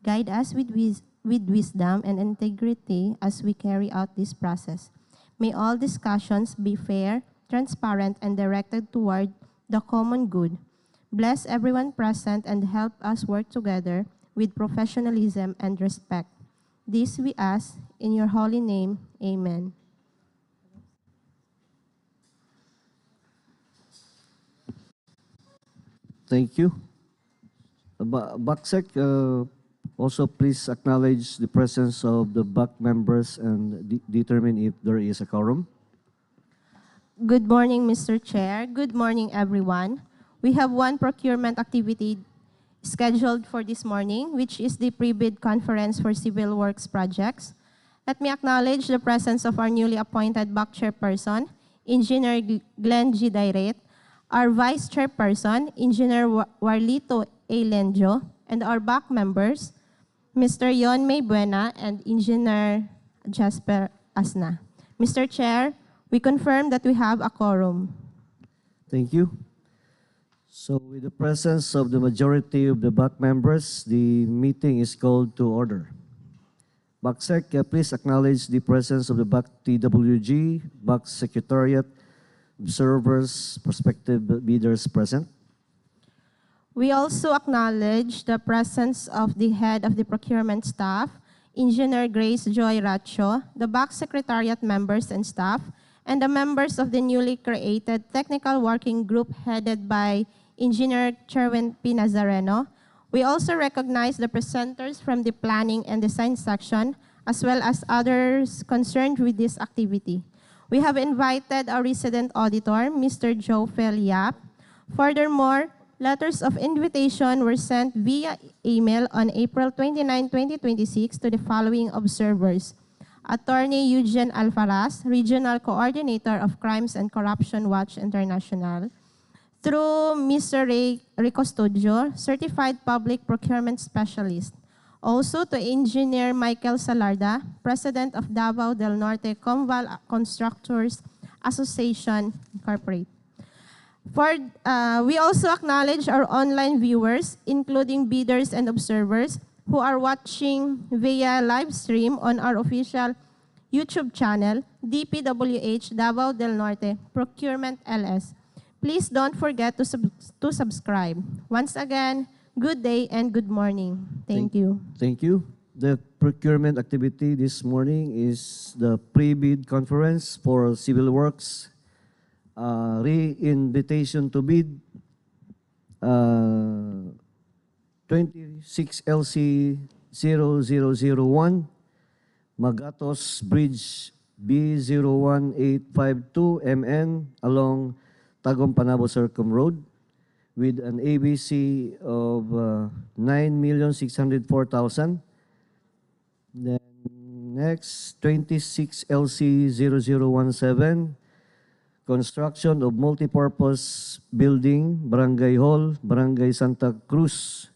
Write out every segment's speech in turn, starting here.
Guide us with wisdom and integrity as we carry out this process. May all discussions be fair, transparent, and directed toward the common good. Bless everyone present and help us work together with professionalism and respect. This we ask in your holy name. Amen. Thank you. Backsec, also please acknowledge the presence of the BAC members and determine if there is a quorum. Good morning, Mr. Chair. Good morning, everyone. We have one procurement activity scheduled for this morning, which is the pre-bid conference for civil works projects. Let me acknowledge the presence of our newly appointed BAC chairperson, Engineer Glenn G. Dairet, our vice chairperson, Engineer Warlito A. Lenjo, and our BAC members, Mr. Yon May Buena and Engineer Jasper Asna. Mr. Chair, we confirm that we have a quorum. Thank you. So with the presence of the majority of the BAC members, the meeting is called to order. BACSEC, please acknowledge the presence of the BAC TWG, BAC Secretariat, observers, prospective bidders present. We also acknowledge the presence of the head of the procurement staff, Engineer Grace Joy Racho, the BAC Secretariat members and staff, and the members of the newly created technical working group headed by Engineer Cherwin P. Nazareno. We also recognize the presenters from the planning and design section, as well as others concerned with this activity. We have invited our resident auditor, Mr. Joe Yap. Furthermore, letters of invitation were sent via email on April 29, 2026 to the following observers: Attorney Eugene Alfaraz, Regional Coordinator of Crimes and Corruption Watch International; through Mr. Ray Ricostudio, Certified Public Procurement Specialist; also to Engineer Michael Salarda, President of Davao del Norte Comval Constructors Association, Incorporated. We also acknowledge our online viewers, including bidders and observers, who are watching via live stream on our official YouTube channel, DPWH Davao del Norte Procurement LS. Please don't forget to subscribe. Once again, good day and good morning. Thank you. Thank you. The procurement activity this morning is the pre-bid conference for civil works, re-invitation to bid, 26 LC 0001, Magatos Bridge B01852 MN along Tagum-Panabo Circum Road with an ABC of 9,604,000. Then next, 26 LC 0017, construction of multipurpose building, Barangay Hall, Barangay Santa Cruz,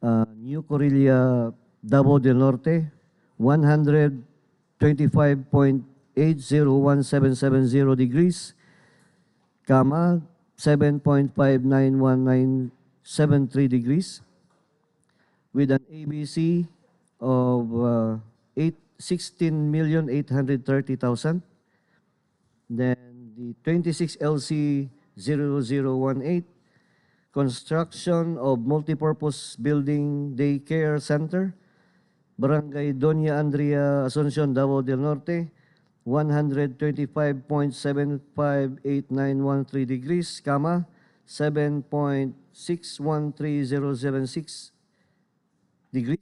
New Corella, Davao del Norte, 125.801770 degrees, 7.591973 degrees, with an ABC of 16,830,000. Then the 26 LC 0018, construction of multipurpose building daycare center, Barangay Doña, Andrea, Asuncion, Davao del Norte, 125.758913 degrees, 7.613076 degrees,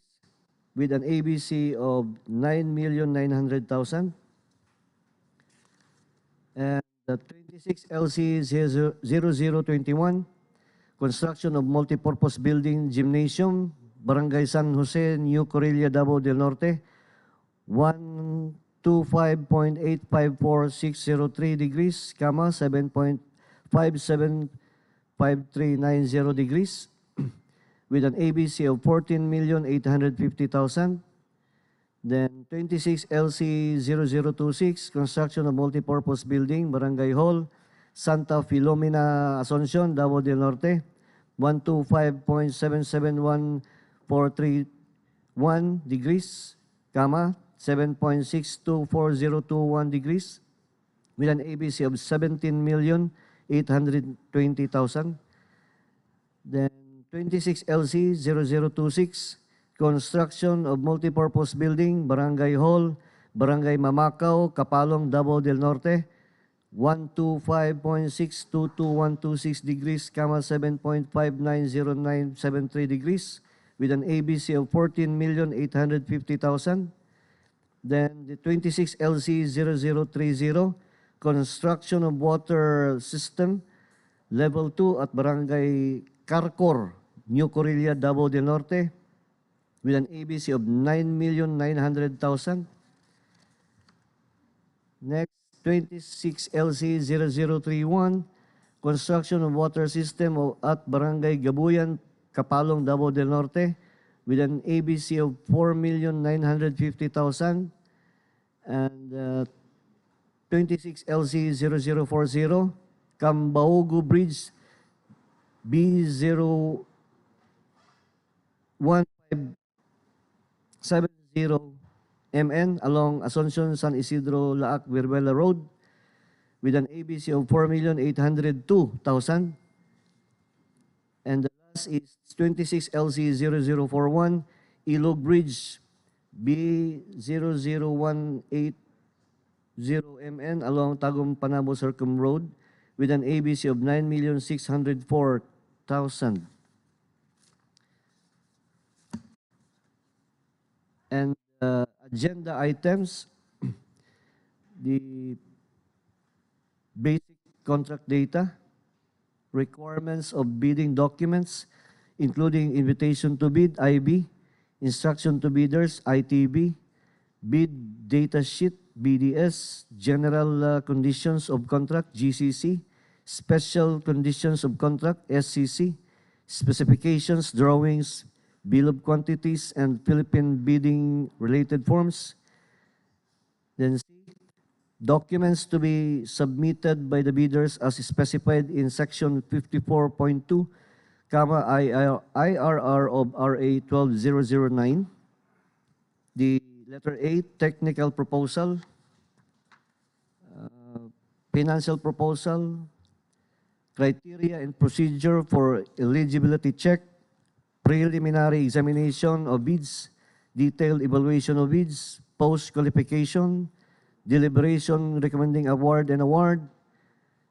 with an ABC of 9,900,000. And the 26 LC 0021, construction of multipurpose building, Gymnasium, Barangay San Jose, New Corella, Davao del Norte, 125.854603 degrees, 7.575390 degrees, with an ABC of 14,850,000. Then 26 LC 0026, construction of multipurpose building, Barangay Hall, Santa Felomina, Asuncion, Davao del Norte, 125.771433 degrees, 7.624021 degrees, with an ABC of 17,820,000. Then 26 LC 0026, construction of multipurpose building, Barangay Hall, Barangay Mamacao, Kapalong, Davao del Norte, 125.622126 degrees, 7.590973 degrees, with an ABC of 14,850,000. Then the 26 LC 0030, construction of water system, level 2 at Barangay Carcor, New Corella, Davao del Norte, with an ABC of 9,900,000. Next, 26 LC 0031, construction of water system at Barangay Gabuyan, Kapalong, Davao del Norte, with an ABC of 4,950,000. And 26 LC 0040, Cambaogo Bridge, B01570 MN along Asuncion, San Isidro, Laak, Viruela Road, with an ABC of 4,802,000. And the last is 26 LC 0041, Ilog Bridge, B00180 MN along Tagum-Panabo Circum Road, with an ABC of 9,604,000. And agenda items, the basic contract data, requirements of bidding documents, including invitation to bid, IB, instruction to bidders, ITB, bid data sheet, BDS, general conditions of contract, GCC, special conditions of contract, SCC, specifications, drawings, bill of quantities, and Philippine bidding related forms. Then C, documents to be submitted by the bidders as specified in section 54.2, IRR of RA 12009. The letter A, technical proposal, financial proposal, criteria and procedure for eligibility check, preliminary examination of bids, detailed evaluation of bids, post-qualification, deliberation recommending award and award.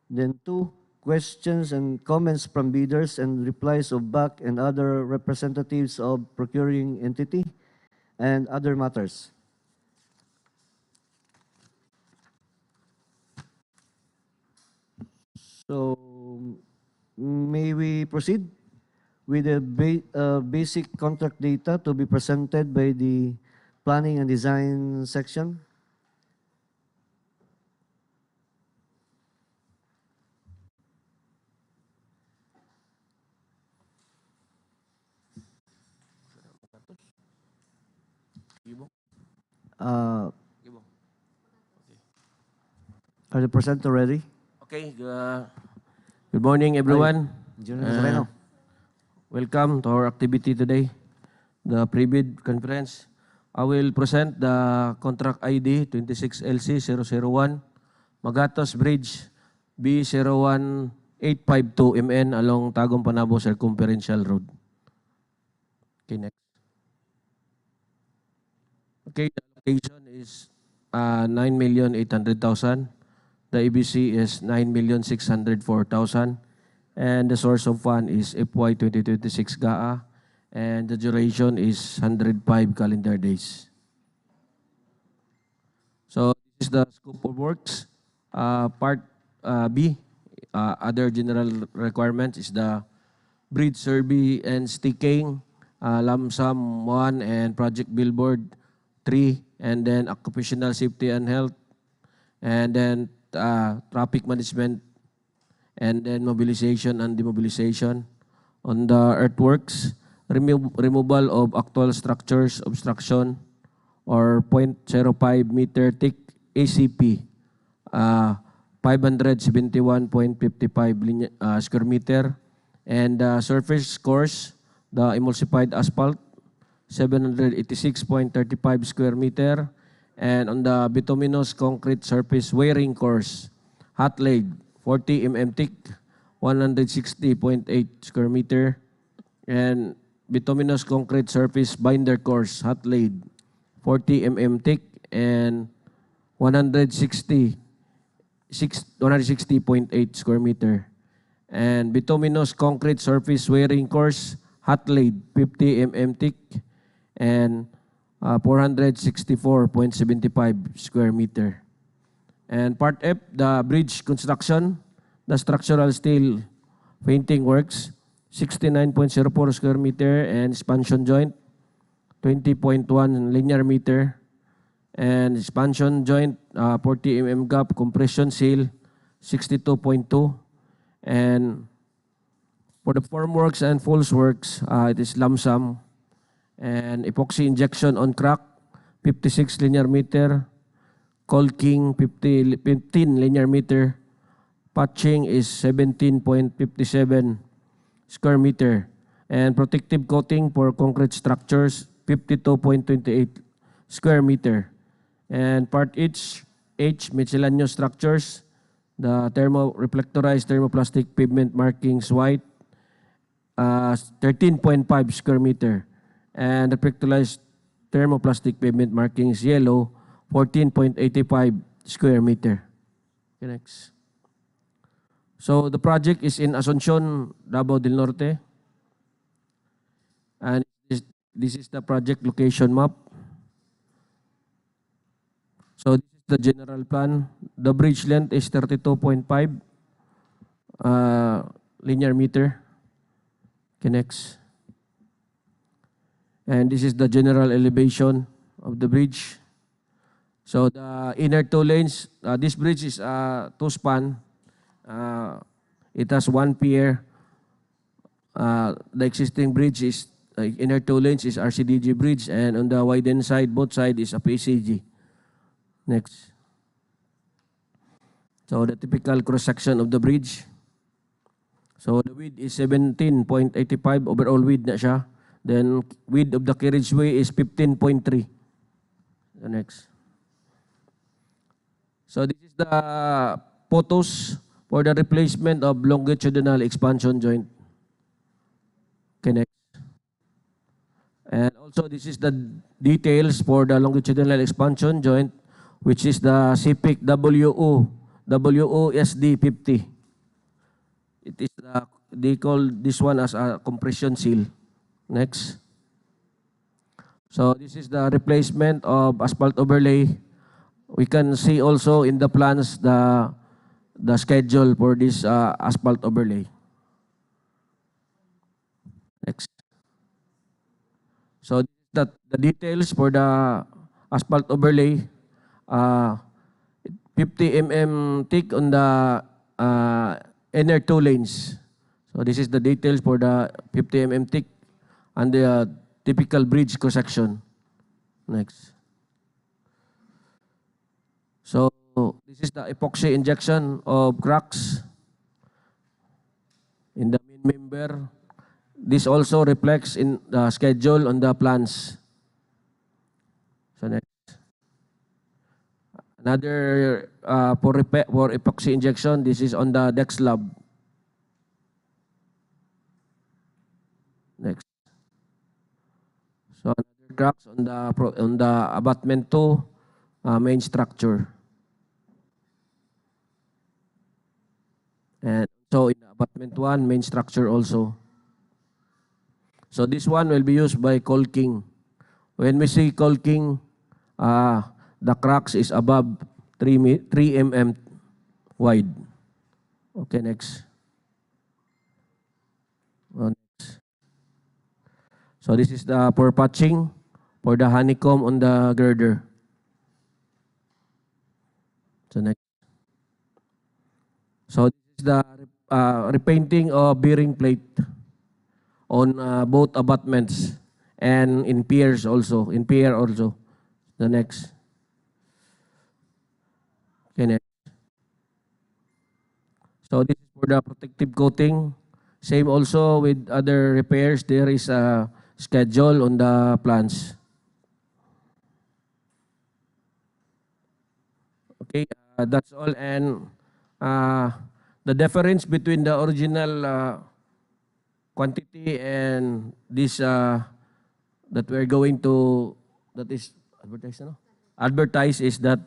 Then 2, questions and comments from bidders and replies of BAC and other representatives of procuring entity, and other matters. So, may we proceed with the basic contract data to be presented by the planning and design section? Are the presenter ready? Okay, good morning everyone. Engineer Nazareno. Welcome to our activity today, the pre-bid conference. I will present the contract ID 26LC001, Magatos Bridge, B01852 MN along Tagum-Panabo Circumferential Road. Okay, next. Okay, the allocation is 9,800,000. The EBC is 9,604,000. And the source of fund is FY 2026 GAA. And the duration is 105 calendar days. So this is the scope of works. Part B, other general requirements is the bridge survey and sticking, lump sum 1 and project billboard 3, and then occupational safety and health, and then traffic management, and then mobilization and demobilization. On the earthworks, removal of actual structures, obstruction, or 0.05 meter thick ACP, 571.55 square meter, and surface course, the emulsified asphalt, 786.35 square meter. And on the bituminous concrete surface wearing course, hot laid, 40 mm thick, 160.8 square meter. And bituminous concrete surface binder course, hot laid, 40 mm thick, and 160.8 square meter. And bituminous concrete surface wearing course, hot laid, 50 mm thick, and 464.75 square meter. And part F, the bridge construction, the structural steel painting works, 69.04 square meter, and expansion joint, 20.1 linear meter, and expansion joint, 40 mm gap, compression seal, 62.2, and for the formworks and falls works, it is lump sum, and epoxy injection on crack, 56 linear meter, caulking, 15 linear meter, patching is 17.57 square meter, and protective coating for concrete structures, 52.28 square meter. And part H, miscellaneous structures, the reflectorized thermoplastic pavement markings white, 13.5 square meter. And reflectorized thermoplastic pavement markings yellow, 14.85 square meter. Okay, next. So the project is in Asuncion, Davao del Norte. And this is the project location map. So this is the general plan. The bridge length is 32.5 linear meter. Okay, next. And this is the general elevation of the bridge. So the inner two lanes, this bridge is two-span. It has one pier. The existing bridge is, inner two lanes is RCDG bridge, and on the widened side, both sides is a PCG. Next. So the typical cross-section of the bridge. So the width is 17.85, overall width na siya. Then width of the carriageway is 15.3. The next. So this is the photos for the replacement of longitudinal expansion joint. Okay, next. And also this is the details for the longitudinal expansion joint, which is the CPIC WOSD 50. It is they call this one as a compression seal. Next. So this is the replacement of asphalt overlay. We can see also in the plans the schedule for this asphalt overlay. Next. So the details for the asphalt overlay, 50 mm thick on the inner two lanes. So this is the details for the 50 mm thick and the typical bridge cross-section. Next. So this is the epoxy injection of cracks in the main member. This also reflects in the schedule on the plans. So next. Another for epoxy injection, this is on the deck slab. Next. So another cracks on the abutment 2 main structure. And so in abutment 1 main structure also. So this one will be used by caulking. When we see caulking, the cracks is above 3 mm wide. Okay, next. Next. So this is the for patching for the honeycomb on the girder. So next. So this is the repainting of bearing plate on both abutments and in piers also. In pier also. The next. Okay, next. So this is for the protective coating. Same also with other repairs. There is schedule on the plans. Okay, that's all. And the difference between the original quantity and this that we're going to, that is advertise, no? Advertise is that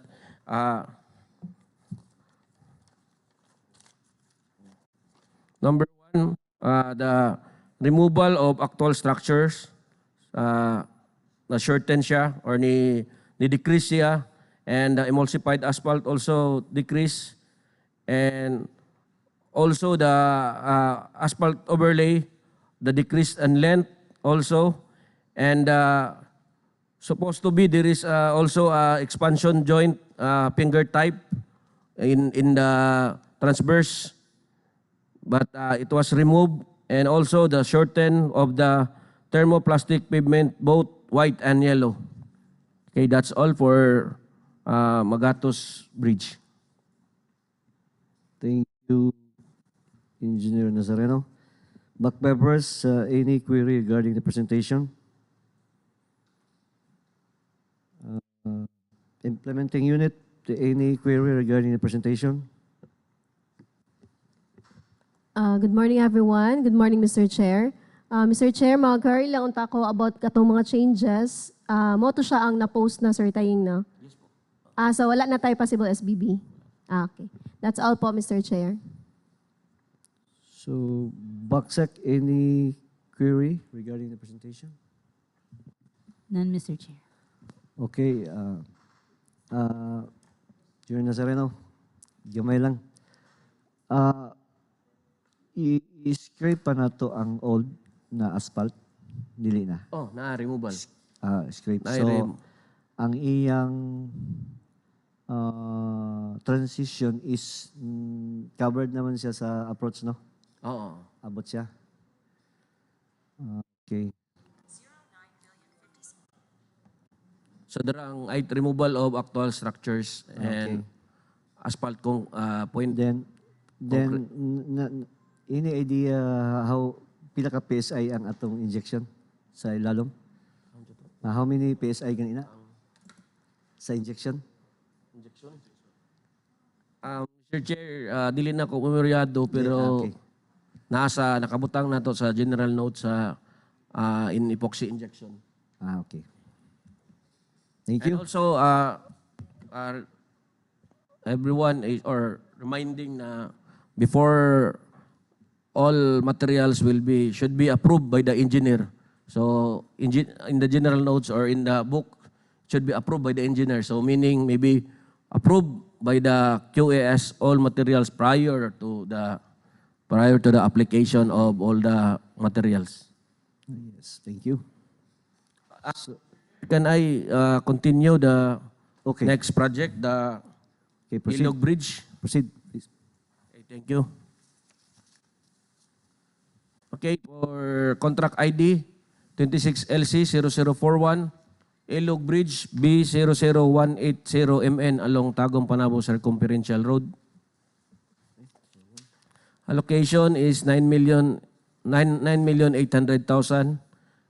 number one, the removal of actual structures, na-shorten siya or ni-decrease siya, and the emulsified asphalt also decrease, and also the asphalt overlay, the decrease in length also, and supposed to be there is also expansion joint finger type in the transverse, but it was removed, and also the shorten of the thermoplastic pavement, both white and yellow. Okay, that's all for Magatos Bridge. Thank you, Engineer Nazareno. Back members, any query regarding the presentation? Implementing unit, any query regarding the presentation? Good morning, everyone. Good morning, Mr. Chair. Mr. Chair, mag-query lang unta ko about katong mga changes. Mo to siya ang na-post na, Sir Taying, no? Yes po. So wala na tayo possible SBB. Okay. That's all po, Mr. Chair. So, Baksec, any query regarding the presentation? None, Mr. Chair. Okay. Engineer Nazareno, gamay lang. I-scrape pa na to ang old na asphalt? Dili na. Oh, na-removal. Scrape. Ay, So, ang iyang transition is covered naman siya sa approach, no? Oo. Abot siya. Okay. So there ang removal of actual structures and asphalt point. Then any idea how pila ka PSI ang atong injection sa ilalom? How many PSI ganina sa injection? Mr. Chair, dili na ko umiryado pero Okay. nakabutang na to sa general note sa in epoxy injection. Okay. Thank And you. also everyone is reminding na before all materials should be approved by the engineer. So in the general notes or in the book should be approved by the engineer. So meaning maybe approved by the QAS all materials prior to the application of all the materials. Yes, thank you. Can I continue the Okay. next project, the Okay, proceed. Ilog Bridge? Proceed, please. Okay, thank you. Okay, for contract ID 26LC0041, Ilog Bridge B00180MN along Tagum-Panabo Circumferential Road. Allocation is 9,800,000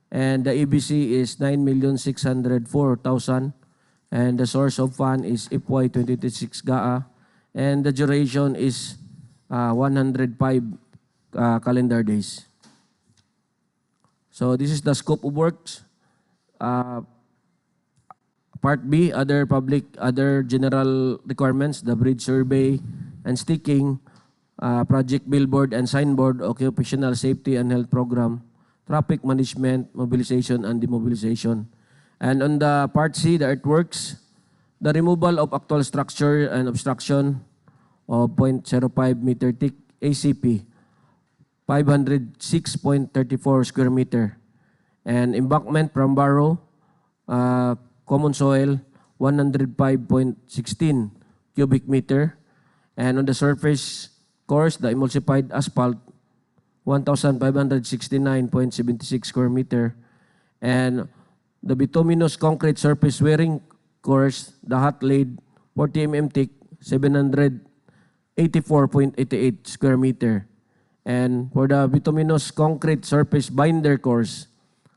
and the EBC is 9,604,000 and the source of fund is FY 2026 GAA and the duration is 105 calendar days. So this is the scope of works. Part B, other general requirements, the bridge survey and sticking, project billboard and signboard, occupational safety and health program, traffic management, mobilization and demobilization. And on the part C, the earthworks, the removal of actual structure and obstruction of 0.05 meter thick ACP, 506.34 square meter. And embankment from barrow, common soil, 105.16 cubic meter. And on the surface course, the emulsified asphalt, 1,569.76 square meter. And the bituminous concrete surface wearing course, the hot laid, 40 mm thick, 784.88 square meter. And for the bituminous concrete surface binder course,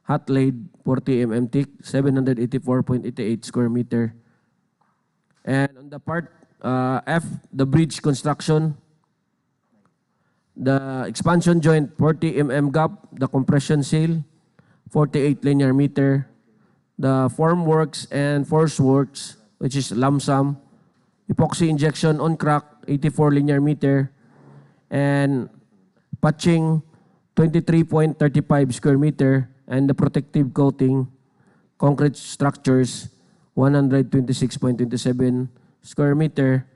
hot laid, 40 mm thick, 784.88 square meter. And on the part F, the bridge construction, the expansion joint, 40 mm gap, the compression seal, 48 linear meter, the form works and force works, which is lump sum, epoxy injection on crack, 84 linear meter, and patching, 23.35 square meter, and the protective coating, concrete structures, 126.27 square meter.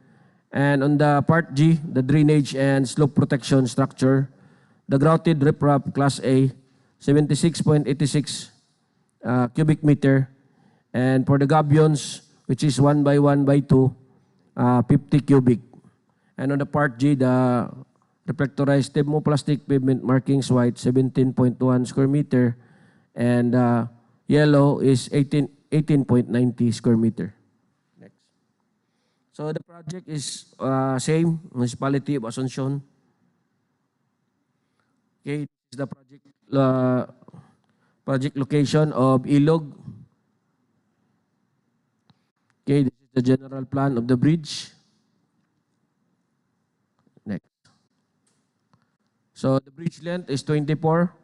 And on the part G, the drainage and slope protection structure, the grouted riprap class A, 76.86 cubic meter. And for the gabions, which is 1 by 1 by 2, 50 cubic. And on the part G, the reflectorized thermoplastic pavement markings white, 17.1 square meter. And yellow is 18.90 square meter. Next. So the project is same, Municipality of Asuncion. Okay, this is the project location of Ilog. Okay, this is the general plan of the bridge. Next. So the bridge length is 24.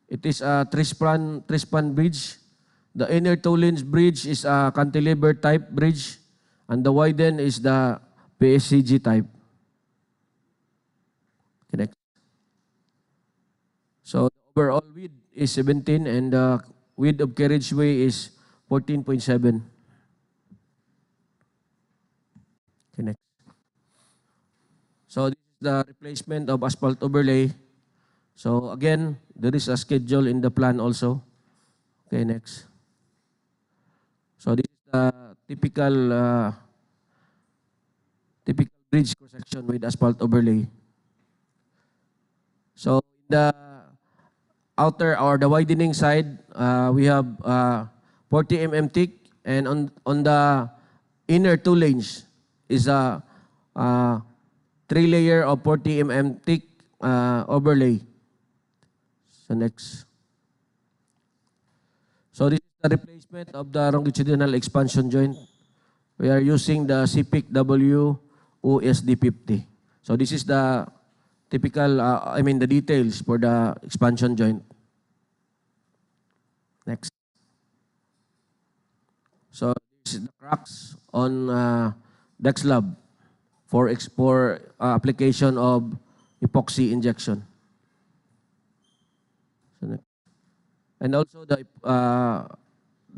It is a three-span bridge. The inner two lanes bridge is a cantilever type bridge, and the widen is the PSCG type. Okay, next. So the overall width is 17 and the width of carriageway is 14.7. Okay, next. So this is the replacement of asphalt overlay. So again, there is a schedule in the plan also. Okay, next. So this is the typical bridge cross-section with asphalt overlay. So the outer or the widening side, we have 40 mm thick, and on the inner two lanes is a 3-layer of 40 mm thick overlay. So next. So this is the replacement of the longitudinal expansion joint. We are using the CPIC WUSD50. So this is the typical, the details for the expansion joint. Next. So this is the cracks on deck slab for application of epoxy injection. So next. And also the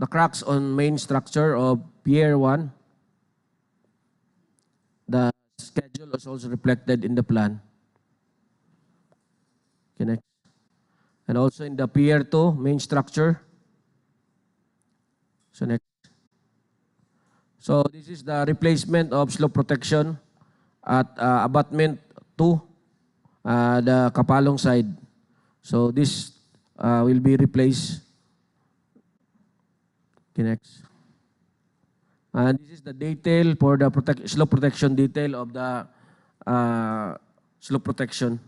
cracks on main structure of Pier 1. The schedule is also reflected in the plan. Okay, next. And also in the Pier 2 main structure. So next. So this is the replacement of slope protection at abutment 2, the Kapalong side. So this will be replaced. Okay, next. And this is the detail for the slope protection detail of the slope protection.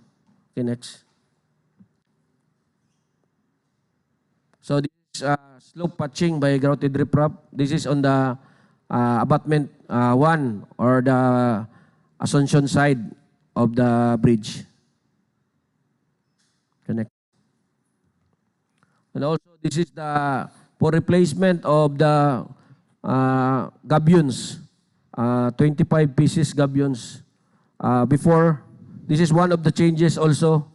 Okay, next. So this is slope patching by grouted riprap. This is on the abutment 1 or the Asuncion side of the bridge. Okay, next. And also this is the for replacement of the gabions, 25 pieces gabions. Before, this is one of the changes also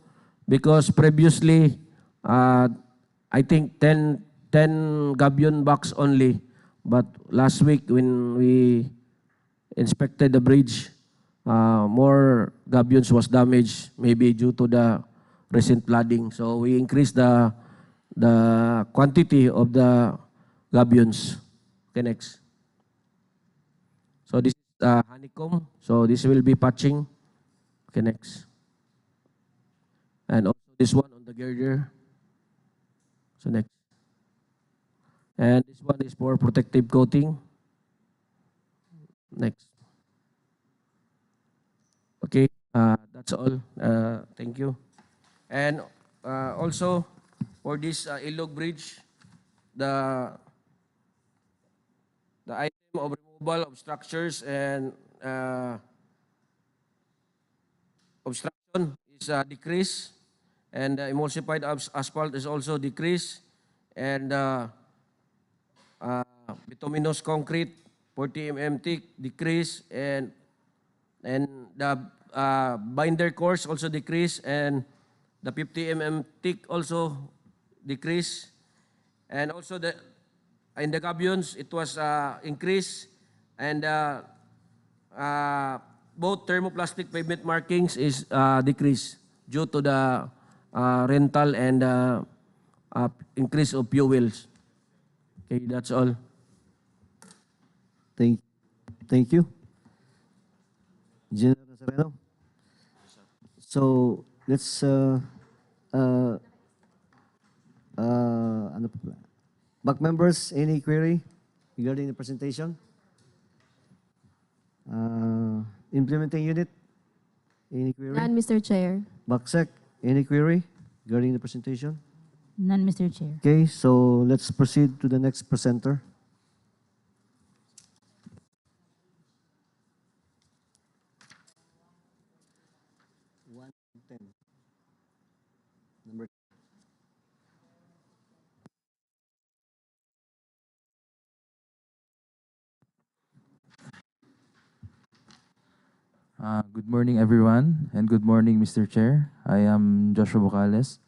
because previously, I think 10 gabion box only. But last week when we inspected the bridge, more gabions was damaged, maybe due to the recent flooding. So we increased the quantity of the gabions. Okay, next. So this is honeycomb. So this will be patching. Okay, next. And also this one on the girder. So next. And this one is for protective coating. Next. Okay, that's all. Thank you. And also for this Ilog Bridge, the item of removal of structures and obstruction is decreased, and emulsified asphalt is also decreased, and bituminous concrete 40 mm thick decrease, and the binder course also decrease, and the 50 mm thick also decrease, and also in the gabions it was increased, and both thermoplastic pavement markings is decreased due to the rental and increase of fuels. Okay, that's all. Thank you. General Nazareno. So let's ano pa ba? Back members, any query regarding the presentation? Implementing unit, any query? None, Mr. Chair. Backsec, any query regarding the presentation? None, Mr. Chair. Okay, so let's proceed to the next presenter. Number Good morning, everyone, and good morning, Mr. Chair. I am Joshua Bocales,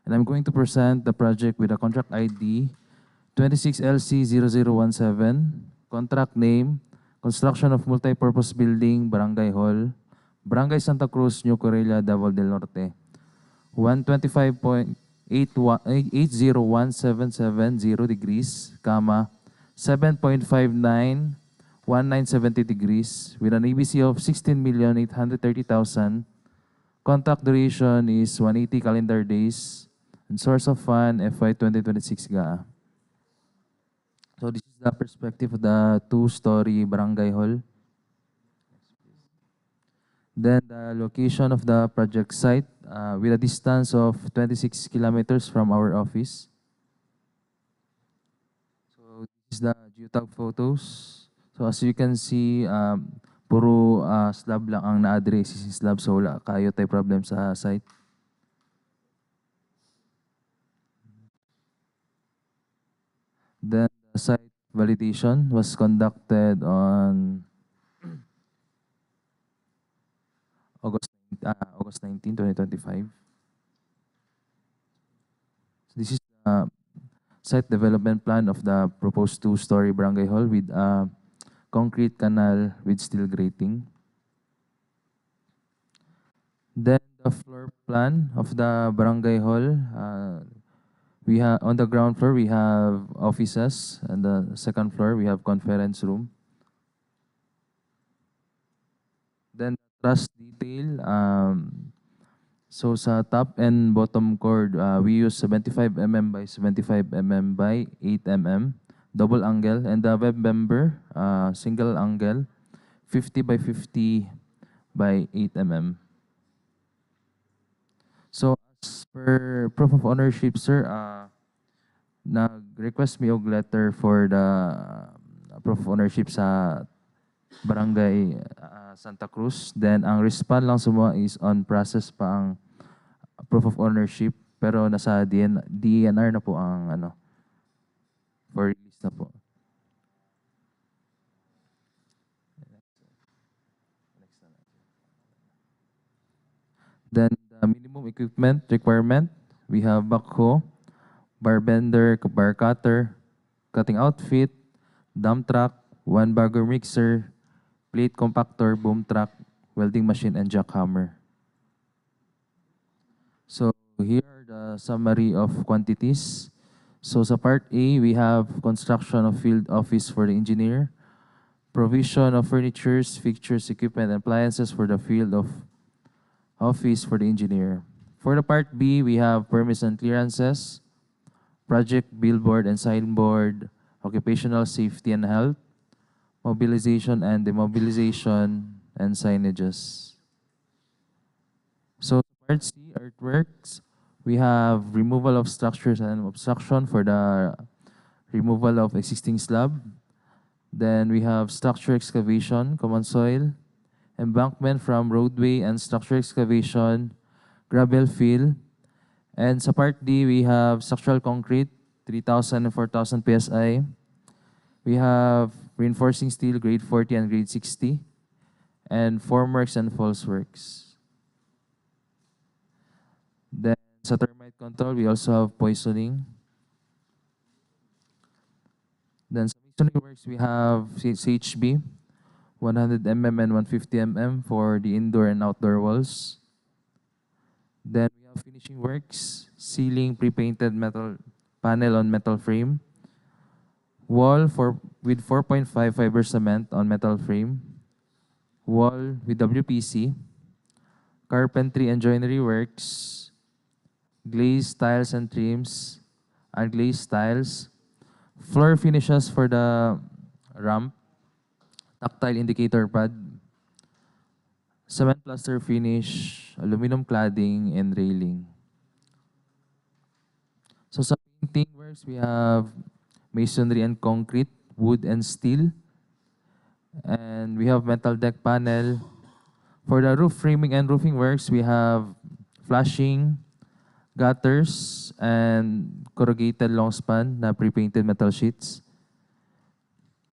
and I'm going to present the project with a contract ID 26LC0017, contract name, construction of multi-purpose building, Barangay Hall, Barangay Santa Cruz, New Corella, Davao del Norte, 125.80177 degrees, 7.59 1970 degrees with an ABC of 16,830,000. Contract duration is 180 calendar days. And source of fund, FY 2026 GAA. So this is the perspective of the two-story barangay hall. Then the location of the project site with a distance of 26 kilometers from our office. So this is the geotag photos. So as you can see, puro slab lang ang na-address, slab, so wala kayo tayo problem sa site. Then the site validation was conducted on August 19, 2025. So this is the site development plan of the proposed two-story barangay hall with concrete canal with steel grating. Then the floor plan of the barangay hall, we have on the ground floor we have offices, and the second floor we have conference room. Then truss detail, so sa top and bottom chord we use 75 mm by 75 mm by 8 mm. Double angle, and the web member, single angle, 50 by 50 by 8 mm. So as per proof of ownership, sir, nag-request mi og letter for the proof of ownership sa Barangay Santa Cruz. Then ang respond lang suma is on process pa ang proof of ownership, pero nasa DNR na po ang for release na po. Then the minimum equipment requirement, we have backhoe, bar bender, bar cutter, cutting outfit, dump truck, one bagger mixer, plate compactor, boom truck, welding machine, and jackhammer. So here are the summary of quantities. So sa part A, we have construction of field office for the engineer, provision of furnitures, fixtures, equipment, and appliances for the field of office for the engineer. For the part B, we have permits and clearances, project billboard and signboard, occupational safety and health, mobilization and demobilization, and signages. So part C, earthworks, we have removal of structures and obstruction for the removal of existing slab. Then we have structure excavation, common soil, embankment from roadway and structure excavation, gravel fill. And sa part D, we have structural concrete, 3,000 and 4,000 PSI. We have reinforcing steel, grade 40 and grade 60, and formworks and false works. Then sa termite control, we also have poisoning. Then sa masonry works, we have CHB, 100 mm and 150 mm for the indoor and outdoor walls. Then we have finishing works, ceiling pre-painted metal panel on metal frame, wall with 4.5 fiber cement on metal frame, wall with WPC, carpentry and joinery works, glazed tiles and trims, unglazed tiles, floor finishes for the ramp, tactile indicator pad, cement plaster finish, aluminum cladding, and railing. So sa painting works, we have masonry and concrete, wood and steel, and we have metal deck panel. For the roof framing and roofing works, we have flashing, gutters, and corrugated long span na pre-painted metal sheets.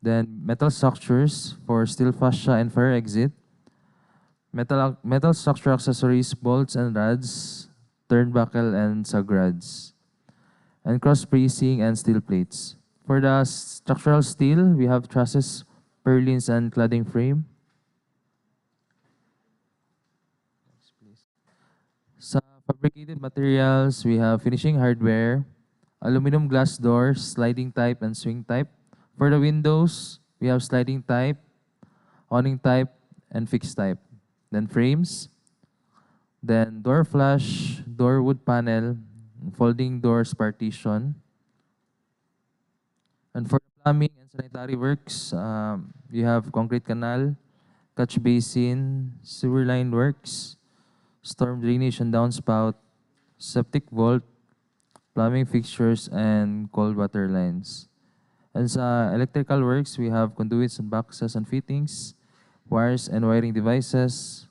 Then metal structures for steel fascia and fire exit. Metal structure accessories, bolts and rods, turnbuckle and sag rods. And cross bracing and steel plates. For the structural steel, we have trusses, purlins, and cladding frame. Sa fabricated materials, we have finishing hardware, aluminum glass doors, sliding type, and swing type. For the windows, we have sliding type, awning type, and fixed type. Then frames, then door flush, door wood panel, folding doors partition. And for plumbing and sanitary works, we have concrete canal, catch basin, sewer line works, storm drainage and downspout, septic vault, plumbing fixtures, and cold water lines. And sa electrical works, we have conduits and boxes and fittings, wires and wiring devices,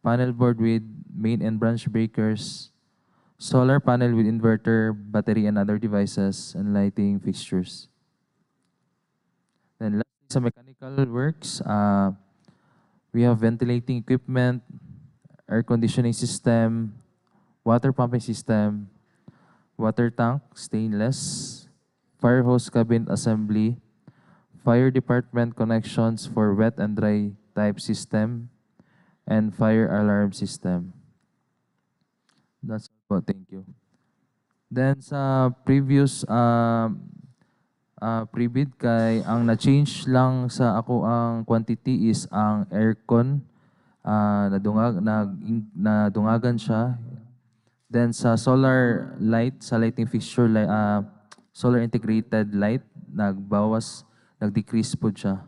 panel board with main and branch breakers, solar panel with inverter, battery and other devices, and lighting fixtures. Then lastly, sa mechanical works, we have ventilating equipment, air conditioning system, water pumping system, water tank, stainless, fire hose cabin assembly, fire department connections for wet and dry type system, and fire alarm system. That's all po. Thank you. Then sa previous pre-bid kay ang na-change lang sa ako ang quantity is ang aircon, nadungagan siya. Then sa solar light, sa lighting fixture, solar integrated light, nag-decrease po siya.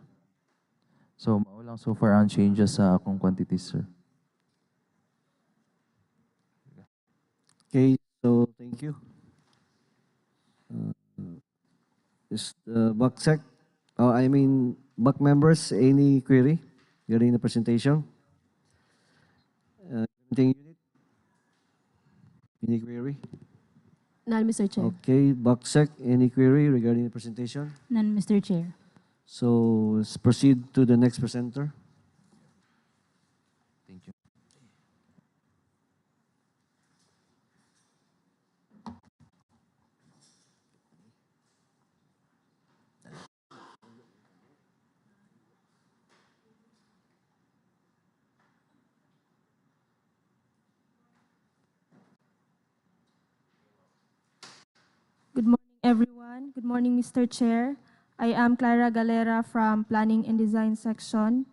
So mao lang so far ang changes sa akong quantity, sir. Okay, so thank you. Is the BACSEC, BAC members, any query during the presentation? Anything unit? Any query? None, Mr. Chair. Okay, BACSEC, any query regarding the presentation? None, Mr. Chair. So let's proceed to the next presenter. Thank you. Good morning, everyone. Good morning, Mr. Chair. I am Clara Galera from Planning and Design Section,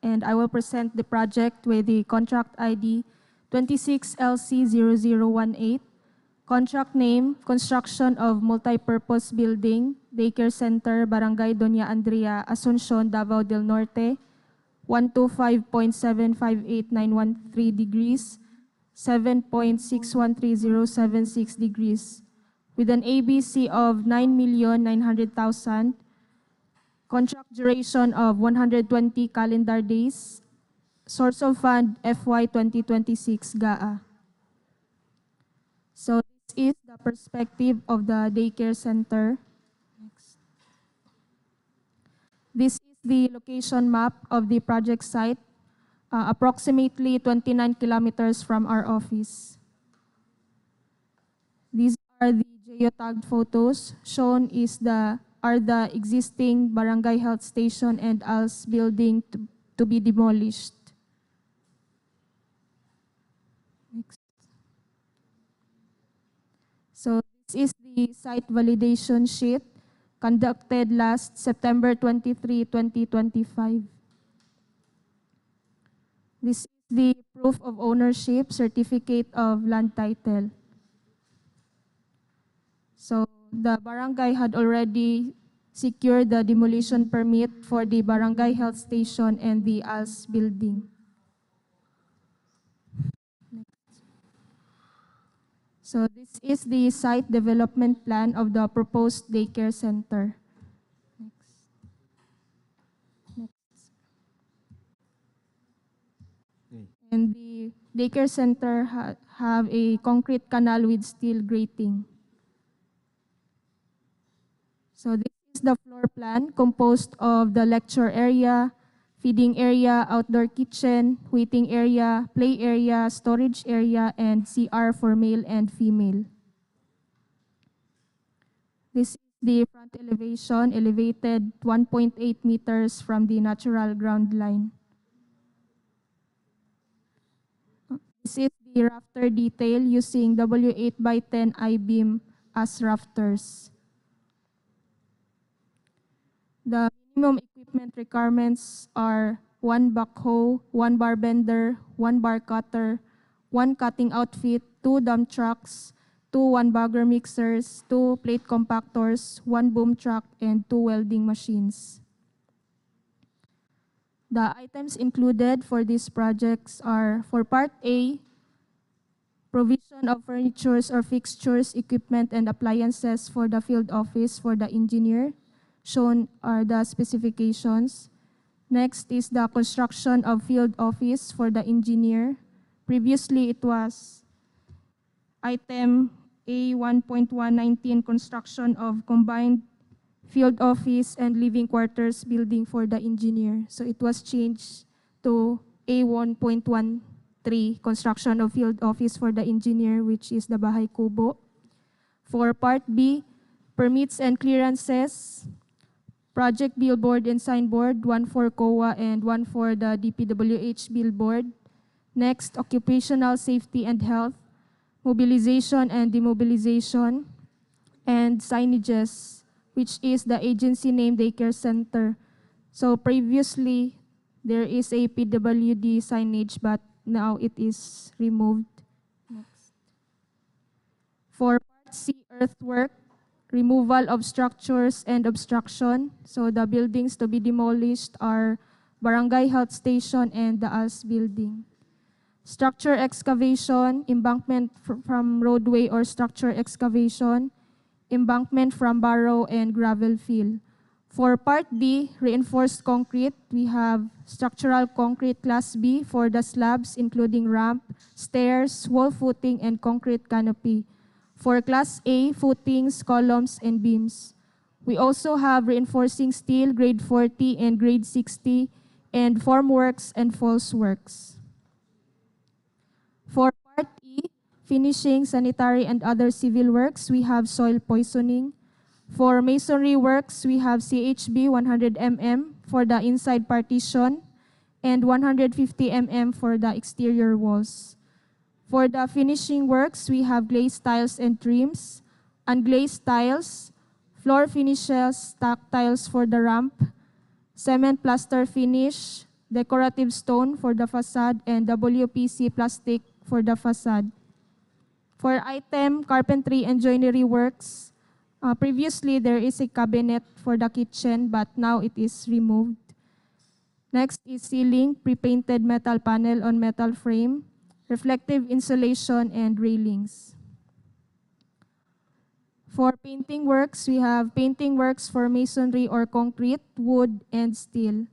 and I will present the project with the contract ID 26LC0018. Contract name, construction of multipurpose building, daycare center, Barangay Doña Andrea, Asuncion, Davao del Norte, 125.758913 degrees, 7.613076 degrees. with an ABC of 9,900,000, contract duration of 120 calendar days, source of fund FY 2026 GAA. So this is the perspective of the daycare center. Next. This is the location map of the project site, approximately 29 kilometers from our office. These are the geotagged photos. Shown are the existing barangay health station and ALS building to be demolished. Next. So this is the site validation sheet conducted last September 23, 2025. This is the proof of ownership certificate of land title. So the barangay had already secured the demolition permit for the barangay health station and the ALS building. Next. So this is the site development plan of the proposed daycare center. Next. Next. And the daycare center have a concrete canal with steel grating. So this is the floor plan composed of the lecture area, feeding area, outdoor kitchen, waiting area, play area, storage area, and CR for male and female. This is the front elevation, elevated 1.8 meters from the natural ground line. This is the rafter detail using W8 by 10 I-beam as rafters. The minimum equipment requirements are 1 backhoe, 1 bar bender, 1 bar cutter, 1 cutting outfit, 2 dump trucks, 2 1-bagger mixers, 2 plate compactors, 1 boom truck, and 2 welding machines. The items included for these projects are, for Part A, provision of furnitures or fixtures, equipment, and appliances for the field office for the engineer. Shown are the specifications. Next is the construction of field office for the engineer. Previously, it was item A1.119, construction of combined field office and living quarters building for the engineer. So it was changed to A1.13, construction of field office for the engineer, which is the Bahay Kubo. For Part B, permits and clearances, project billboard and signboard, 1 for COA and 1 for the DPWH billboard. Next, occupational safety and health, mobilization and demobilization, and signages, which is the agency name daycare center. So previously, there is a PWD signage, but now it is removed. Next. For Part C, earthwork, removal of structures and obstruction. So the buildings to be demolished are Barangay Health Station and the ALS building. Structure excavation, embankment from roadway or structure excavation, embankment from barrow and gravel fill. For Part D, reinforced concrete, we have structural concrete Class B for the slabs, including ramp, stairs, wall footing, and concrete canopy. For Class A, footings, columns, and beams. We also have reinforcing steel, grade 40 and grade 60, and formworks and false works. For Part E, finishing, sanitary, and other civil works, we have soil poisoning. For masonry works, we have CHB 100 mm for the inside partition and 150 mm for the exterior walls. For the finishing works, we have glazed tiles and trims, unglazed tiles, floor finishes, stack tiles for the ramp, cement plaster finish, decorative stone for the facade, and WPC plastic for the facade. For item carpentry and joinery works, previously there is a cabinet for the kitchen, but now it is removed. Next is ceiling, pre-painted metal panel on metal frame, reflective insulation, and railings. For painting works, we have painting works for masonry or concrete, wood, and steel.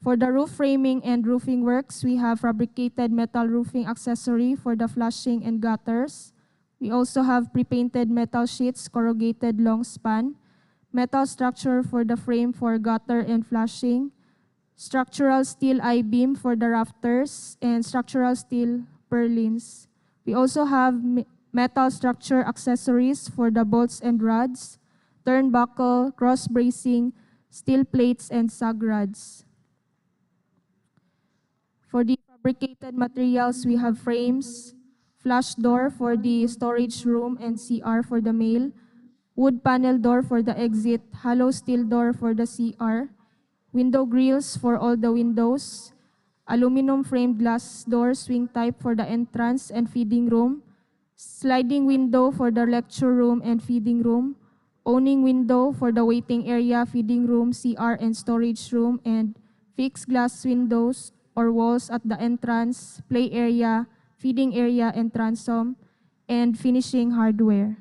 For the roof framing and roofing works, we have fabricated metal roofing accessory for the flashing and gutters. We also have pre-painted metal sheets, corrugated long span, metal structure for the frame for gutter and flashing, structural steel I-beam for the rafters, and structural steel purlins. We also have metal structure accessories for the bolts and rods, turnbuckle, cross bracing, steel plates, and sag rods. For the fabricated materials, we have frames, flush door for the storage room and CR for the mail, wood panel door for the exit, hollow steel door for the CR, window grills for all the windows, aluminum framed glass door swing type for the entrance and feeding room, sliding window for the lecture room and feeding room, awning window for the waiting area, feeding room, CR, and storage room, and fixed glass windows or walls at the entrance, play area, feeding area, and transom, and finishing hardware.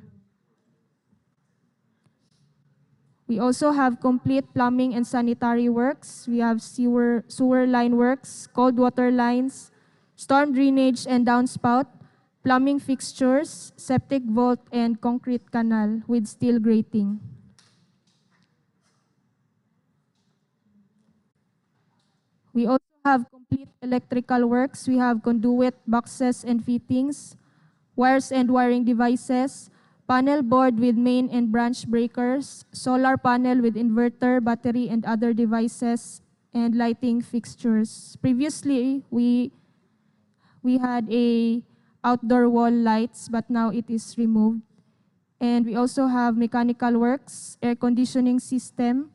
We also have complete plumbing and sanitary works. We have sewer line works, cold water lines, storm drainage and downspout, plumbing fixtures, septic vault, and concrete canal with steel grating. We also have complete electrical works. We have conduit, boxes, and fittings, wires and wiring devices, panel board with main and branch breakers, solar panel with inverter, battery, and other devices, and lighting fixtures. Previously, we had a outdoor wall lights, but now it is removed. And we also have mechanical works, air conditioning system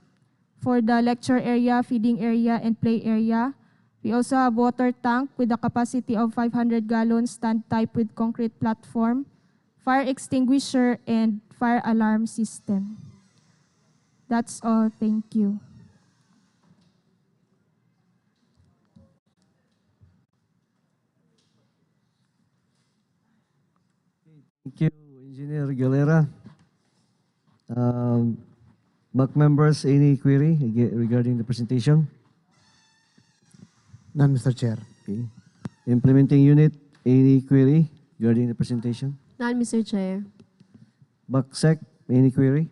for the lecture area, feeding area, and play area. We also have water tank with a capacity of 500 gallons, stand type with concrete platform, fire extinguisher, and fire alarm system. That's all. Thank you. Thank you, Engineer Galera. Back members, any query regarding the presentation? None, Mr. Chair. Okay. Implementing unit, any query regarding the presentation? None, Mr. Chair. BACSEC, any query?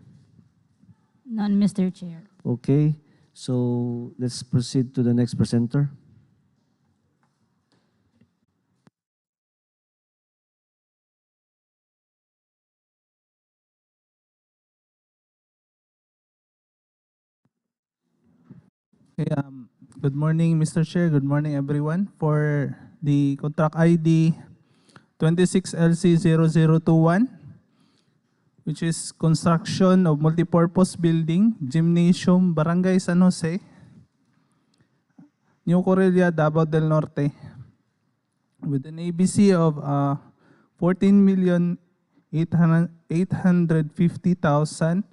None, Mr. Chair. Okay, so let's proceed to the next presenter. Okay, good morning, Mr. Chair. Good morning, everyone. For the contract ID 26LC0021, which is construction of multipurpose building, Gymnasium, Barangay San Jose, New Corella, Davao del Norte, with an ABC of 14,850,000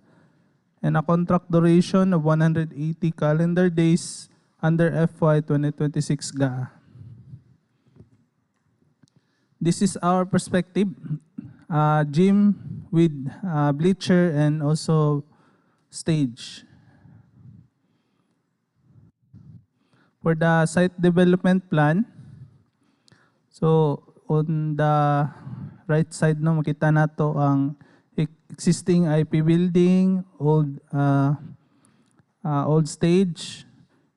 and a contract duration of 180 calendar days under FY 2026 GAA. This is our perspective. Gym with bleacher and also stage. For the site development plan, so on the right side no, makita nato ang existing IP building, old stage,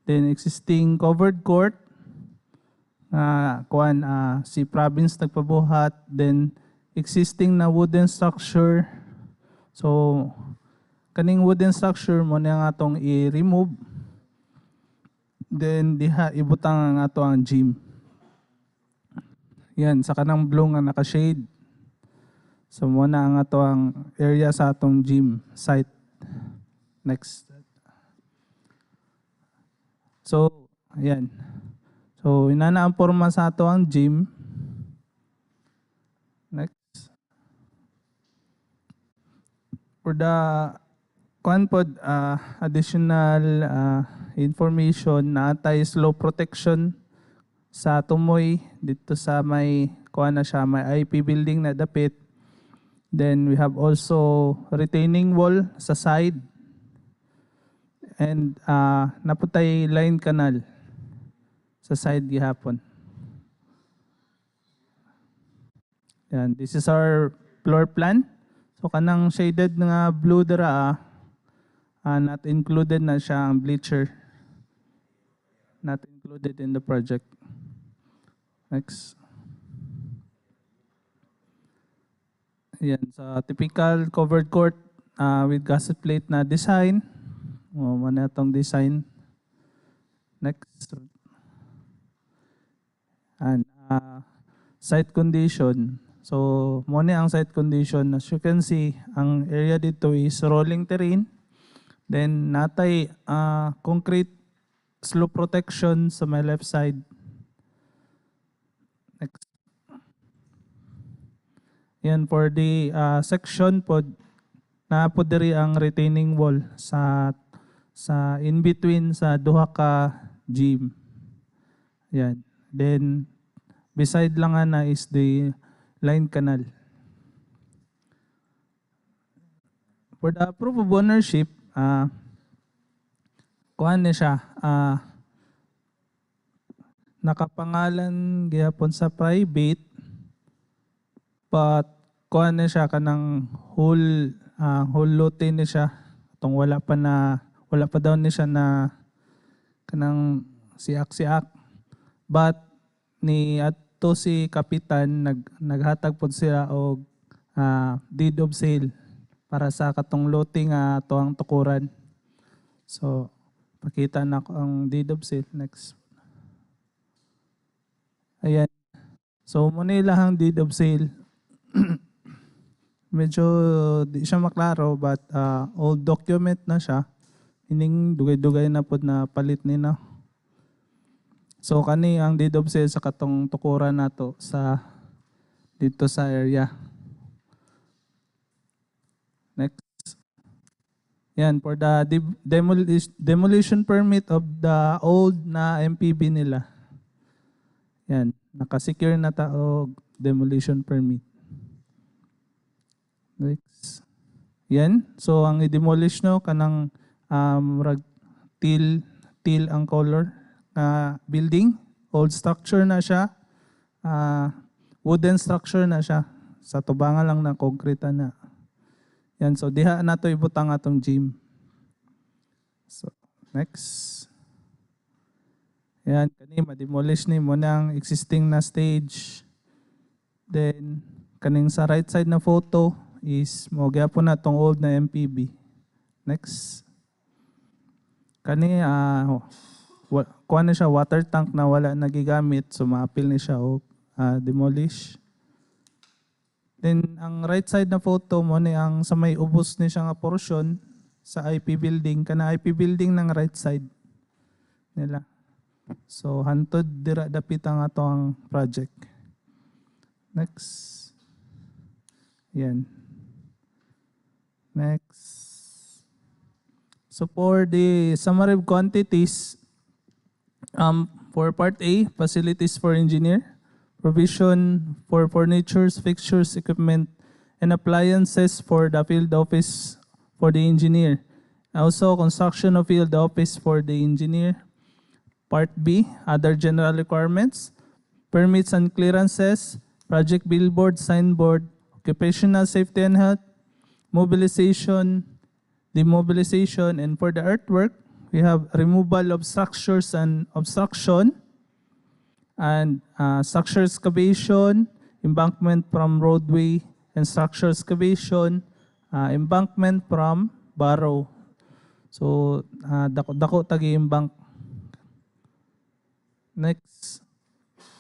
then existing covered court, si province nagpabuhat, then existing na wooden structure. So kaning wooden structure mo na nga atong i-remove, then diha ibutang ang ato ang gym. Yan, sa kanang blue nga naka-shade. So muna ang ato ang area sa atong gym site. Next. So, ayan. So, inana ang forma sa ato ang gym. Next. For the additional information na slow protection sa tumoy dito sa may may IP building na dapit. Then we have also retaining wall sa side. And naputay line canal sa side gihapon. Yan, this is our floor plan. So kanang shaded nga blue dara, not included na siya ang bleacher. Not included in the project. Next. Yan, sa typical covered court with gusset plate na design. Mana itong design. Next. And site condition. So, muna ang site condition. As you can see, ang area dito is rolling terrain. Then, natay concrete slope protection sa my left side. Next. Yan, for the section po, na po diri ang retaining wall sa in between sa duha ka gym. Yan. Then, beside lang na is the line canal. For the proof of ownership, kuhan na siya, nakapangalan gihapon sa private, but kuhan na siya kanang whole lote ni siya. Itong wala pa daw ni siya na kanang siak-siak. But ni ato si kapitan naghatag pod siya og deed of sale para sa katong lote nga ato ang tukuran. So pakita na ko ang deed of sale. Next. Ayan. So muna ilang deed of sale. Medyo di siya maklaro but old document na siya. Ining dugay-dugay na pod na palit ni na. So kani ang deed of sale sa katong tukuran nato sa dito sa area. Next. Yan, for the demolition permit of the old na MPB nila. Yan, nakasecure na ta og demolition permit. Next. Yan, so ang i-demolish no kanang teal ang color building, old structure na siya, wooden structure na siya, sa tubangan lang na concrete na. Yan, so diha na to ibutang atong gym. So, next. Yan, kani ma-demolish ni mo ng existing na stage. Then, kaning sa right side na photo is mo gyapon na tong old na MPB. Next. Kani kuha na siya water tank na wala nagigamit, so ma-appeal ni siya o demolish. Then ang right side na photo mo ni ang sa may ubos ni siya nga portion sa IP building, kana IP building ng right side nila. So hantod dira dapit ang ato ang project. Next. Yan. Next. So for the summary of quantities, for part A, facilities for engineer, provision for furnitures, fixtures, equipment, and appliances for the field office for the engineer. Also, construction of field office for the engineer. Part B, other general requirements, permits and clearances, project billboard, signboard, occupational safety and health, mobilization, demobilization, and for the earthwork, we have removal of structures and obstruction, and structure excavation, embankment from roadway, and structure excavation, embankment from barrow. So, dako tagi-embank. Next,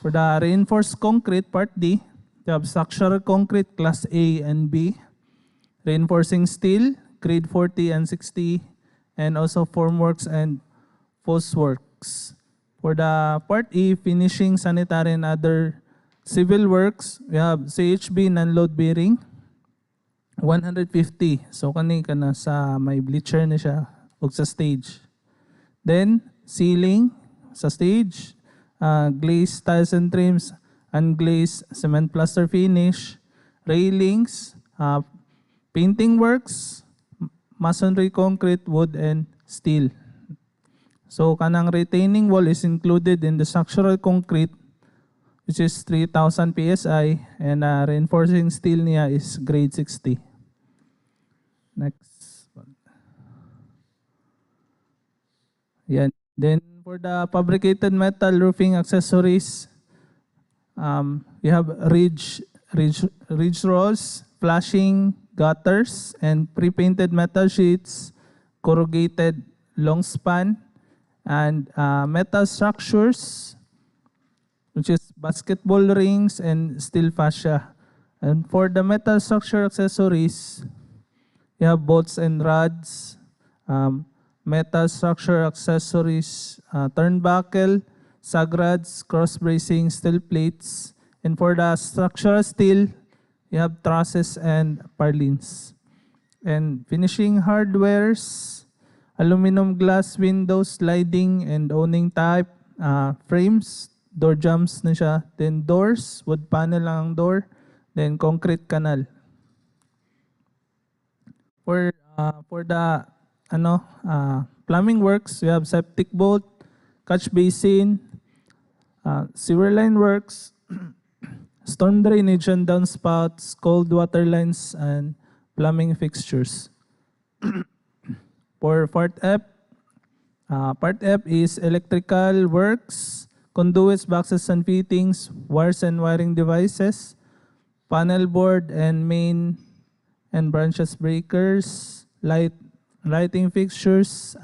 for the reinforced concrete, part D, we have structural concrete class A and B, reinforcing steel, grade 40 and 60, and also formworks and post works. For the part E, finishing, sanitary, and other civil works, we have CHB non-load bearing, 150. So kani ka na sa may bleacher na siya o sa stage. Then, ceiling sa stage, glazed tiles and trims, unglazed cement plaster finish, railings, uh, painting works, masonry, concrete, wood, and steel. So kanang retaining wall is included in the structural concrete, which is 3,000 PSI, and reinforcing steel niya is grade 60. Next. Yan. Then for the fabricated metal roofing accessories, we have ridge rolls, flashing gutters, and pre-painted metal sheets, corrugated long span, and metal structures, which is basketball rings and steel fascia. And for the metal structure accessories, you have bolts and rods, metal structure accessories, turnbuckle, sagrods, cross bracing, steel plates. And for the structural steel, you have trusses and purlins. And finishing hardwares, aluminum glass windows, sliding and owning type, frames, door jambs na siya. Then doors, wood panel lang ang door. Then concrete canal. For the plumbing works, we have septic bolt, catch basin, sewer line works, storm drainage and downspouts, cold water lines, and plumbing fixtures. For Part F is electrical works, conduits, boxes and fittings, wires and wiring devices, panel board and main and branches breakers, lighting fixtures,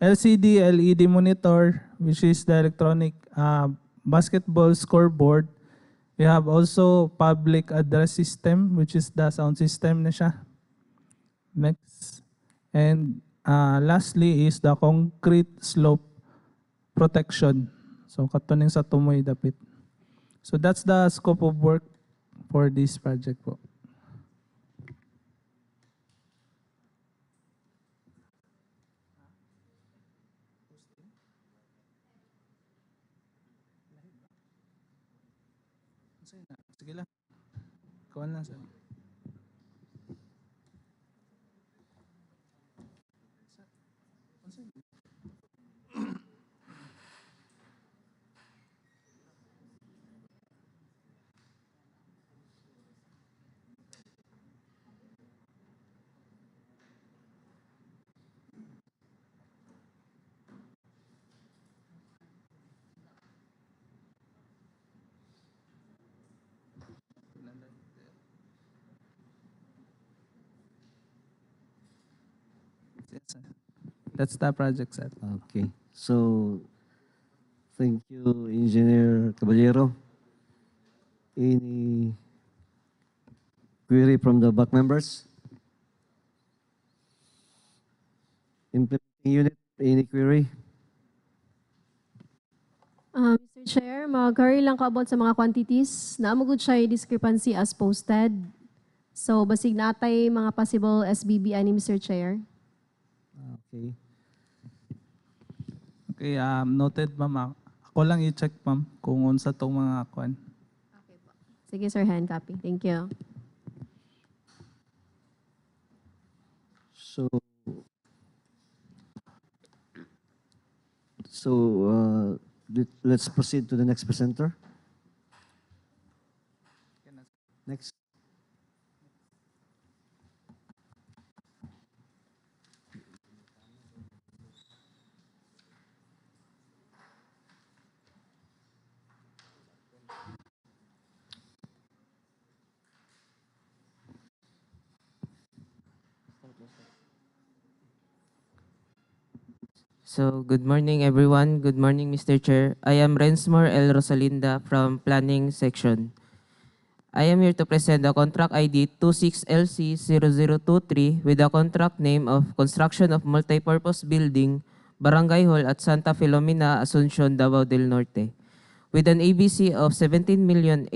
LCD, LED monitor, which is the electronic basketball scoreboard. We have also public address system, which is the sound system na siya. Next. And lastly is the concrete slope protection. So katuning sa tumoy dapit. So that's the scope of work for this project po. Sige lang. Kuhan lang sa. That's the project set. Okay. So, thank you, Engineer Caballero. Any query from the back members? Implementing unit, any query? Mr. Chair, mag-carry lang ka about sa mga quantities. Naamugod siya yung discrepancy as posted. So, basig natay mga possible SBB ani Mr. Chair. Okay. Okay, noted ma'am. Ako lang i-check ma'am kung unsa tong mga kwan. Okay po. Sige sir, hand copy. Thank you. So, let's proceed to the next presenter. Next. So, good morning everyone. Good morning Mr. Chair. I am Rensmore L. Rosalinda from Planning Section. I am here to present the contract ID 26LC0023 with the contract name of Construction of Multipurpose Building, Barangay Hall at Santa Felomina, Asuncion, Davao del Norte, with an ABC of 17,820,000,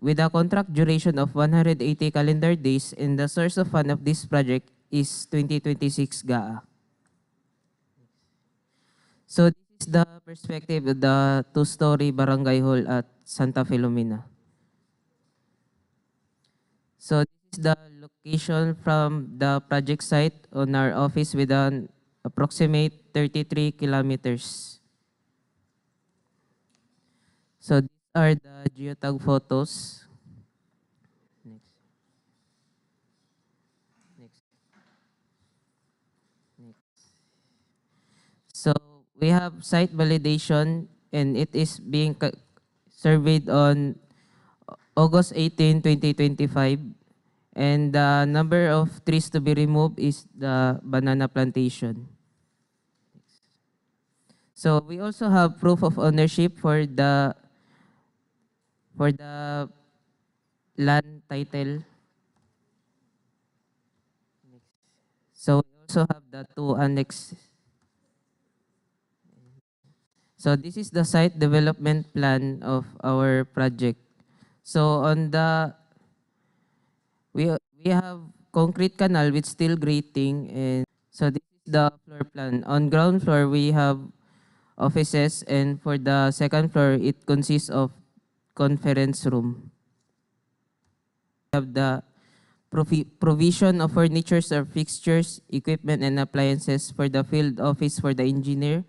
with a contract duration of 180 calendar days, and the source of fund of this project is 2026 GAA. So this is the perspective of the two-story barangay hall at Santa Felomina. So this is the location from the project site on our office with an approximate 33 kilometers. So these are the geotag photos. Next. Next. Next. So we have site validation and it is being surveyed on August 18, 2025. And the number of trees to be removed is the banana plantation. So we also have proof of ownership for the land title. So we also have the two annex. So this is the site development plan of our project. So on the we have concrete canal with steel grating, and so this is the floor plan. On ground floor we have offices, and for the second floor it consists of conference room. We have the provision of furnitures or fixtures, equipment and appliances for the field office for the engineer,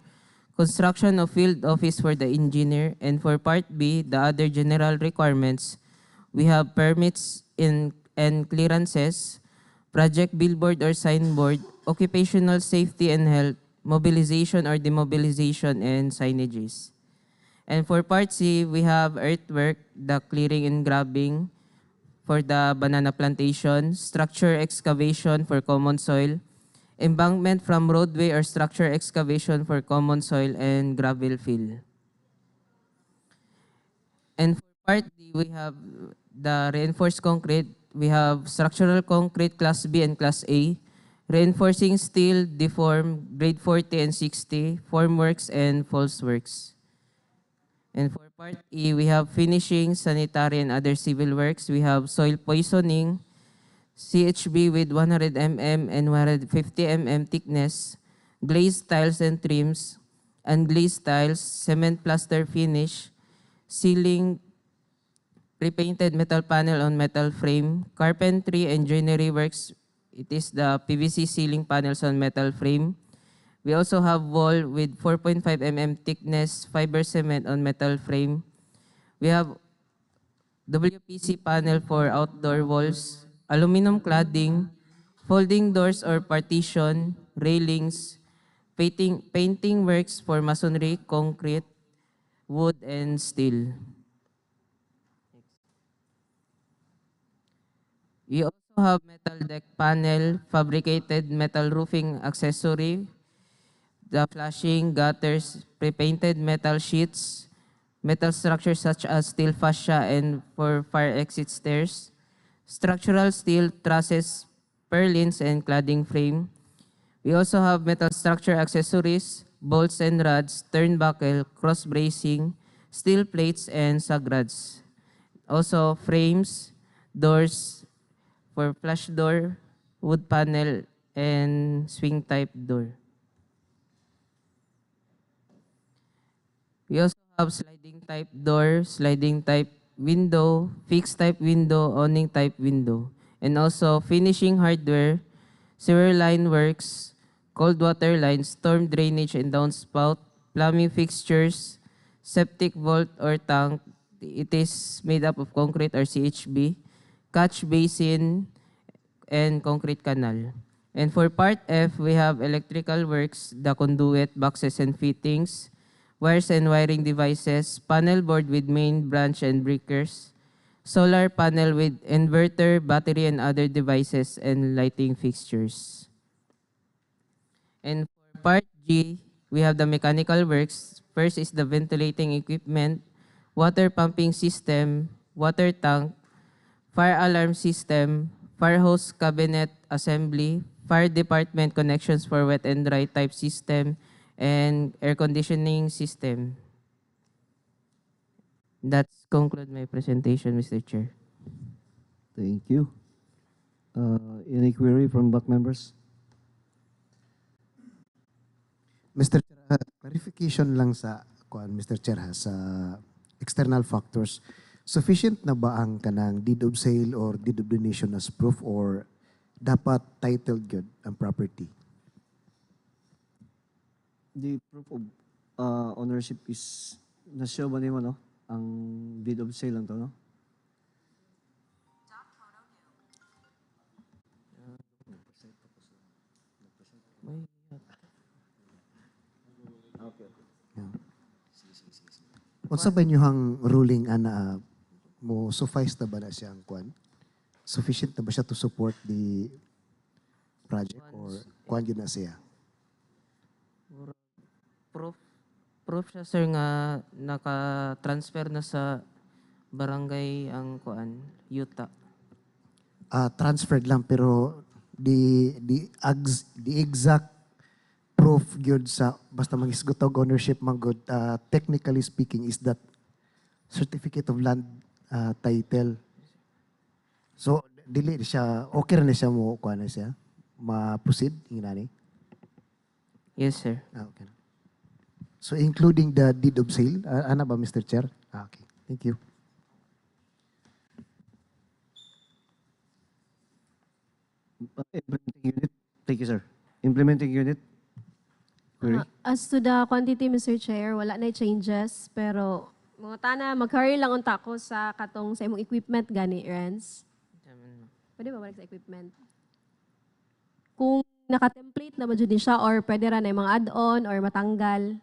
construction of field office for the engineer, and for part B, the other general requirements, we have permits and clearances, project billboard or signboard, occupational safety and health, mobilization or demobilization, and signages. And for part C, we have earthwork, the clearing and grabbing for the banana plantation, structure excavation for common soil, embankment from roadway or structure excavation for common soil, and gravel fill. And for part D, we have the reinforced concrete. We have structural concrete class B and class A, reinforcing steel, deform, grade 40 and 60, formworks, and false works. And for part E, we have finishing, sanitary, and other civil works. We have soil poisoning, CHB with 100 mm and 150 mm thickness, glazed tiles and trims, unglazed tiles, cement plaster finish, ceiling, repainted metal panel on metal frame, carpentry and joinery works. It is the PVC ceiling panels on metal frame. We also have wall with 4.5 mm thickness fiber cement on metal frame. We have WPC panel for outdoor walls, aluminum cladding, folding doors or partition, railings, painting works for masonry, concrete, wood, and steel. We also have metal deck panel, fabricated metal roofing accessory, the flashing, gutters, pre-painted metal sheets, metal structures such as steel fascia and for fire exit stairs, structural steel trusses, purlins, and cladding frame. We also have metal structure accessories, bolts and rods, turnbuckle, cross bracing, steel plates, and sagrods. Also frames, doors for flush door, wood panel, and swing type door. We also have sliding type door, sliding type window, fixed type window, awning type window, and also finishing hardware, sewer line works, cold water lines, storm drainage and downspout, plumbing fixtures, septic vault or tank. It is made up of concrete or CHB, catch basin, and concrete canal. And for part F, we have electrical works, the conduit, boxes and fittings, wires and wiring devices, panel board with main, branch, and breakers, solar panel with inverter, battery, and other devices, and lighting fixtures. And for part G, we have the mechanical works. First is the ventilating equipment, water pumping system, water tank, fire alarm system, fire hose cabinet assembly, fire department connections for wet and dry type system, and air conditioning system. That's conclude my presentation, Mr. Chair. Thank you. Any query from back members? Mr. Chair, clarification lang sa Mr. Chair sa external factors. Sufficient na ba ang kanang deed of sale or deed of donation as proof or dapat titled good ang property? The proof of ownership is na-show ba nimo, no? Ang deed of sale lang to, no? Unsa ba inyong ruling ana mo suffice na ba na siya ang kwan? Sufficient na ba siya to support the project or kwan yun na siya? Proof siya, sir, nga naka-transfer na sa barangay ang kuan, yuta. Transferred lang pero the exact proof gyud sa basta mangisgot og ownership man good, technically speaking is that certificate of land title. So dili siya okay ra na siya mo kuan na siya ma-proceed ingani. Yes, sir. Okay. So including the deed of sale, ana ba Mr. Chair? Okay. Thank you. Implementing unit. Thank you, sir. Implementing unit. Query. As to the quantity, Mr. Chair, wala na changes, pero mga tana, mag-hurry lang unta ko sa katong sa imong equipment gani, Renz. Pwede ba balik sa equipment? Kung naka-template na ba dyan siya or pwede ra na yung mga add-on or matanggal?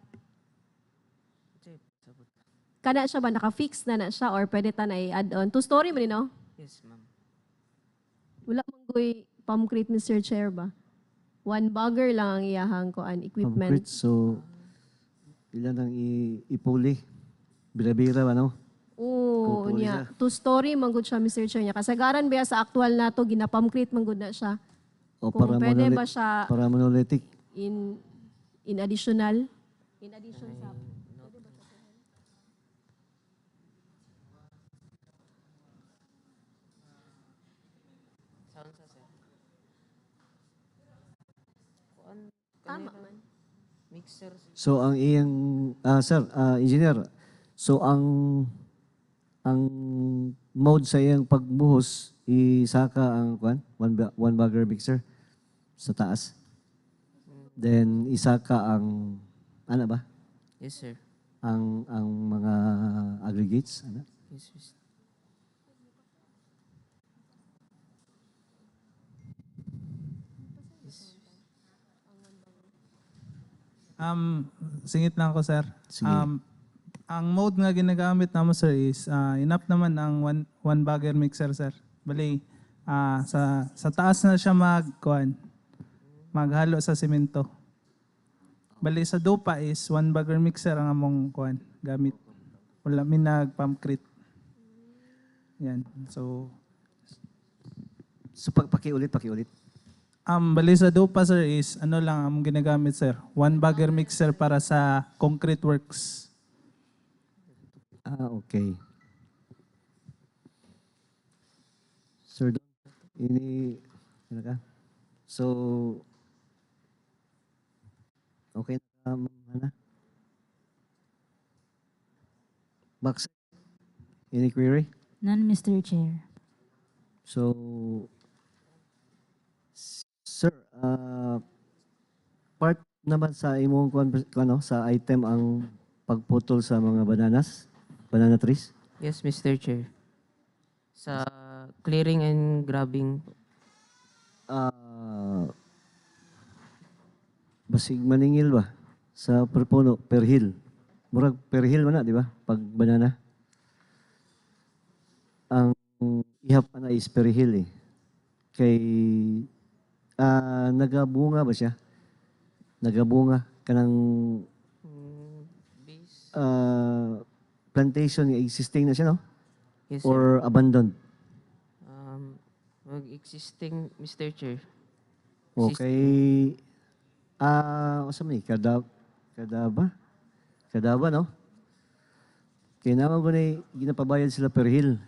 Kada siya ba, naka-fix na siya or pwede ta na i-add-on? Two-story mo no? Yes, ma'am. Wala mong goy pamcrete, Mr. Chair ba? One bagger lang ang iyahang kuan equipment. Concrete, so ilan ang ipuli? Bira-bira ba, no? Oo, Pupuli niya. siya. Two-story manggod siya, Mr. Chair niya. Kasagaran ba sa actual na to, ginapamcrete manggod na siya. O Kung pwede ba siya para monolithic? in additional? In addition sa... Tama man. Mixer. So ang iyang sir, engineer. So ang mode sa iyang pagbuhos isaka ang one bagger mixer sa taas. Then isaka ang ano ba? Yes, sir. Ang mga aggregates, ano? Yes, yes. Singit lang ako, sir. Sige. Ang mode nga ginagamit namo, sir, is enough naman ang one bagger mixer, sir. Bali, sa taas na siya maghalo sa simento. Bali, sa dupa is one bagger mixer ang among gamit. Wala minag-pamcrete. Yan. So pakiulit. bali sa dupa, sir, is ano lang ang ginagamit, sir. One bagger mixer para sa concrete works. Okay. Sir, ano ka? So, okay na, Hana? Max, any query? None, Mr. Chair. So, sir, part naman sa imong sa item ang pagputol sa mga banana trees. Yes, Mr. Chair. Sa clearing and grabbing. Basig maningil ba sa per puno, per hill. Murag per hill man na, di ba? Pag banana. Ang ihap na is per hill eh. Kay nagabunga ba siya? Nagabunga kanang plantation existing na siya, no? Yes, sir. Or abandoned? Existing, Mr. Chair. Okay. Asa man Kadaba, no? Kaya naman ko na ginapabayad sila per hill.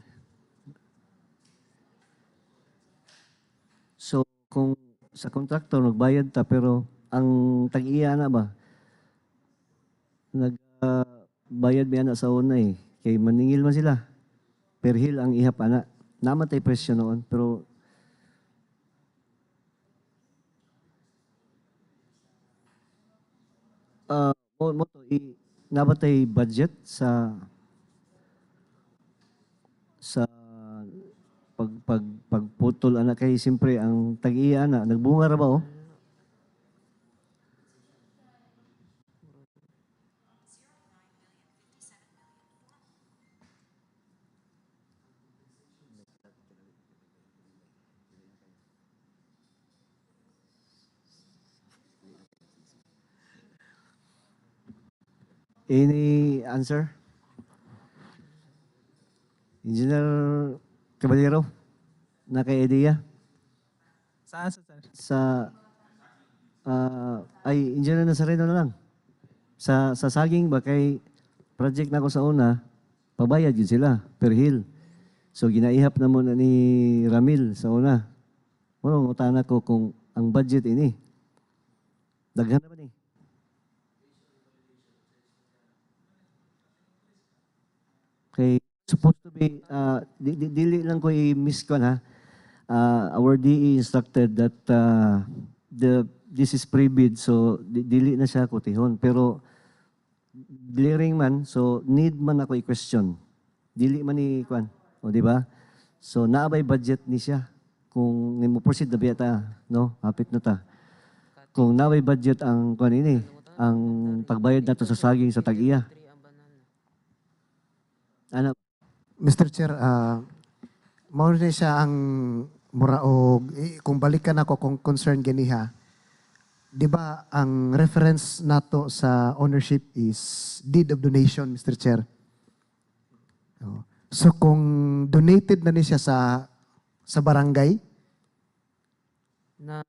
So, kung sa contractor, nagbayad ta, pero ang tag-iya na ba? Nagbayad may anak sa una eh. Kaya maningil man sila. per hill ang ihap ana. Namatay presyo noon, pero mo to nabatay budget sa pagputol ana kay siyempre ang tag-iya ana nagbunga ra ba oh? Any answer? Engineer Caballero, naka-idea? Saan sa sir? Sa, ay, Engineer Nazareno na lang. Sa saging ba, kay project na ko sa una, pabayad yun sila, per hill. So, ginaihap na muna ni Ramil sa una. Walang utana ko kung ang budget ini. Daghan na ba ni? Okay, supposed to be, dili lang ko i-miss ko na, our DE instructed that this is pre-bid, so dili na siya kutihon. Pero, clearing man, so need man ako i-question. Dili man i-kwan, o di ba? So, naabay budget ni siya. Kung mo proceed na biya ta, no? Hapit na ta. Kung naabay budget ang kwan ini, ang pagbayad nato sa saging sa tag-iya. Ano? Mr. Chair, mao na siya ang muraog, kung balikan ako kung concern ganiha, di ba ang reference nato sa ownership is deed of donation, Mr. Chair. So kung donated na ni siya sa barangay, Na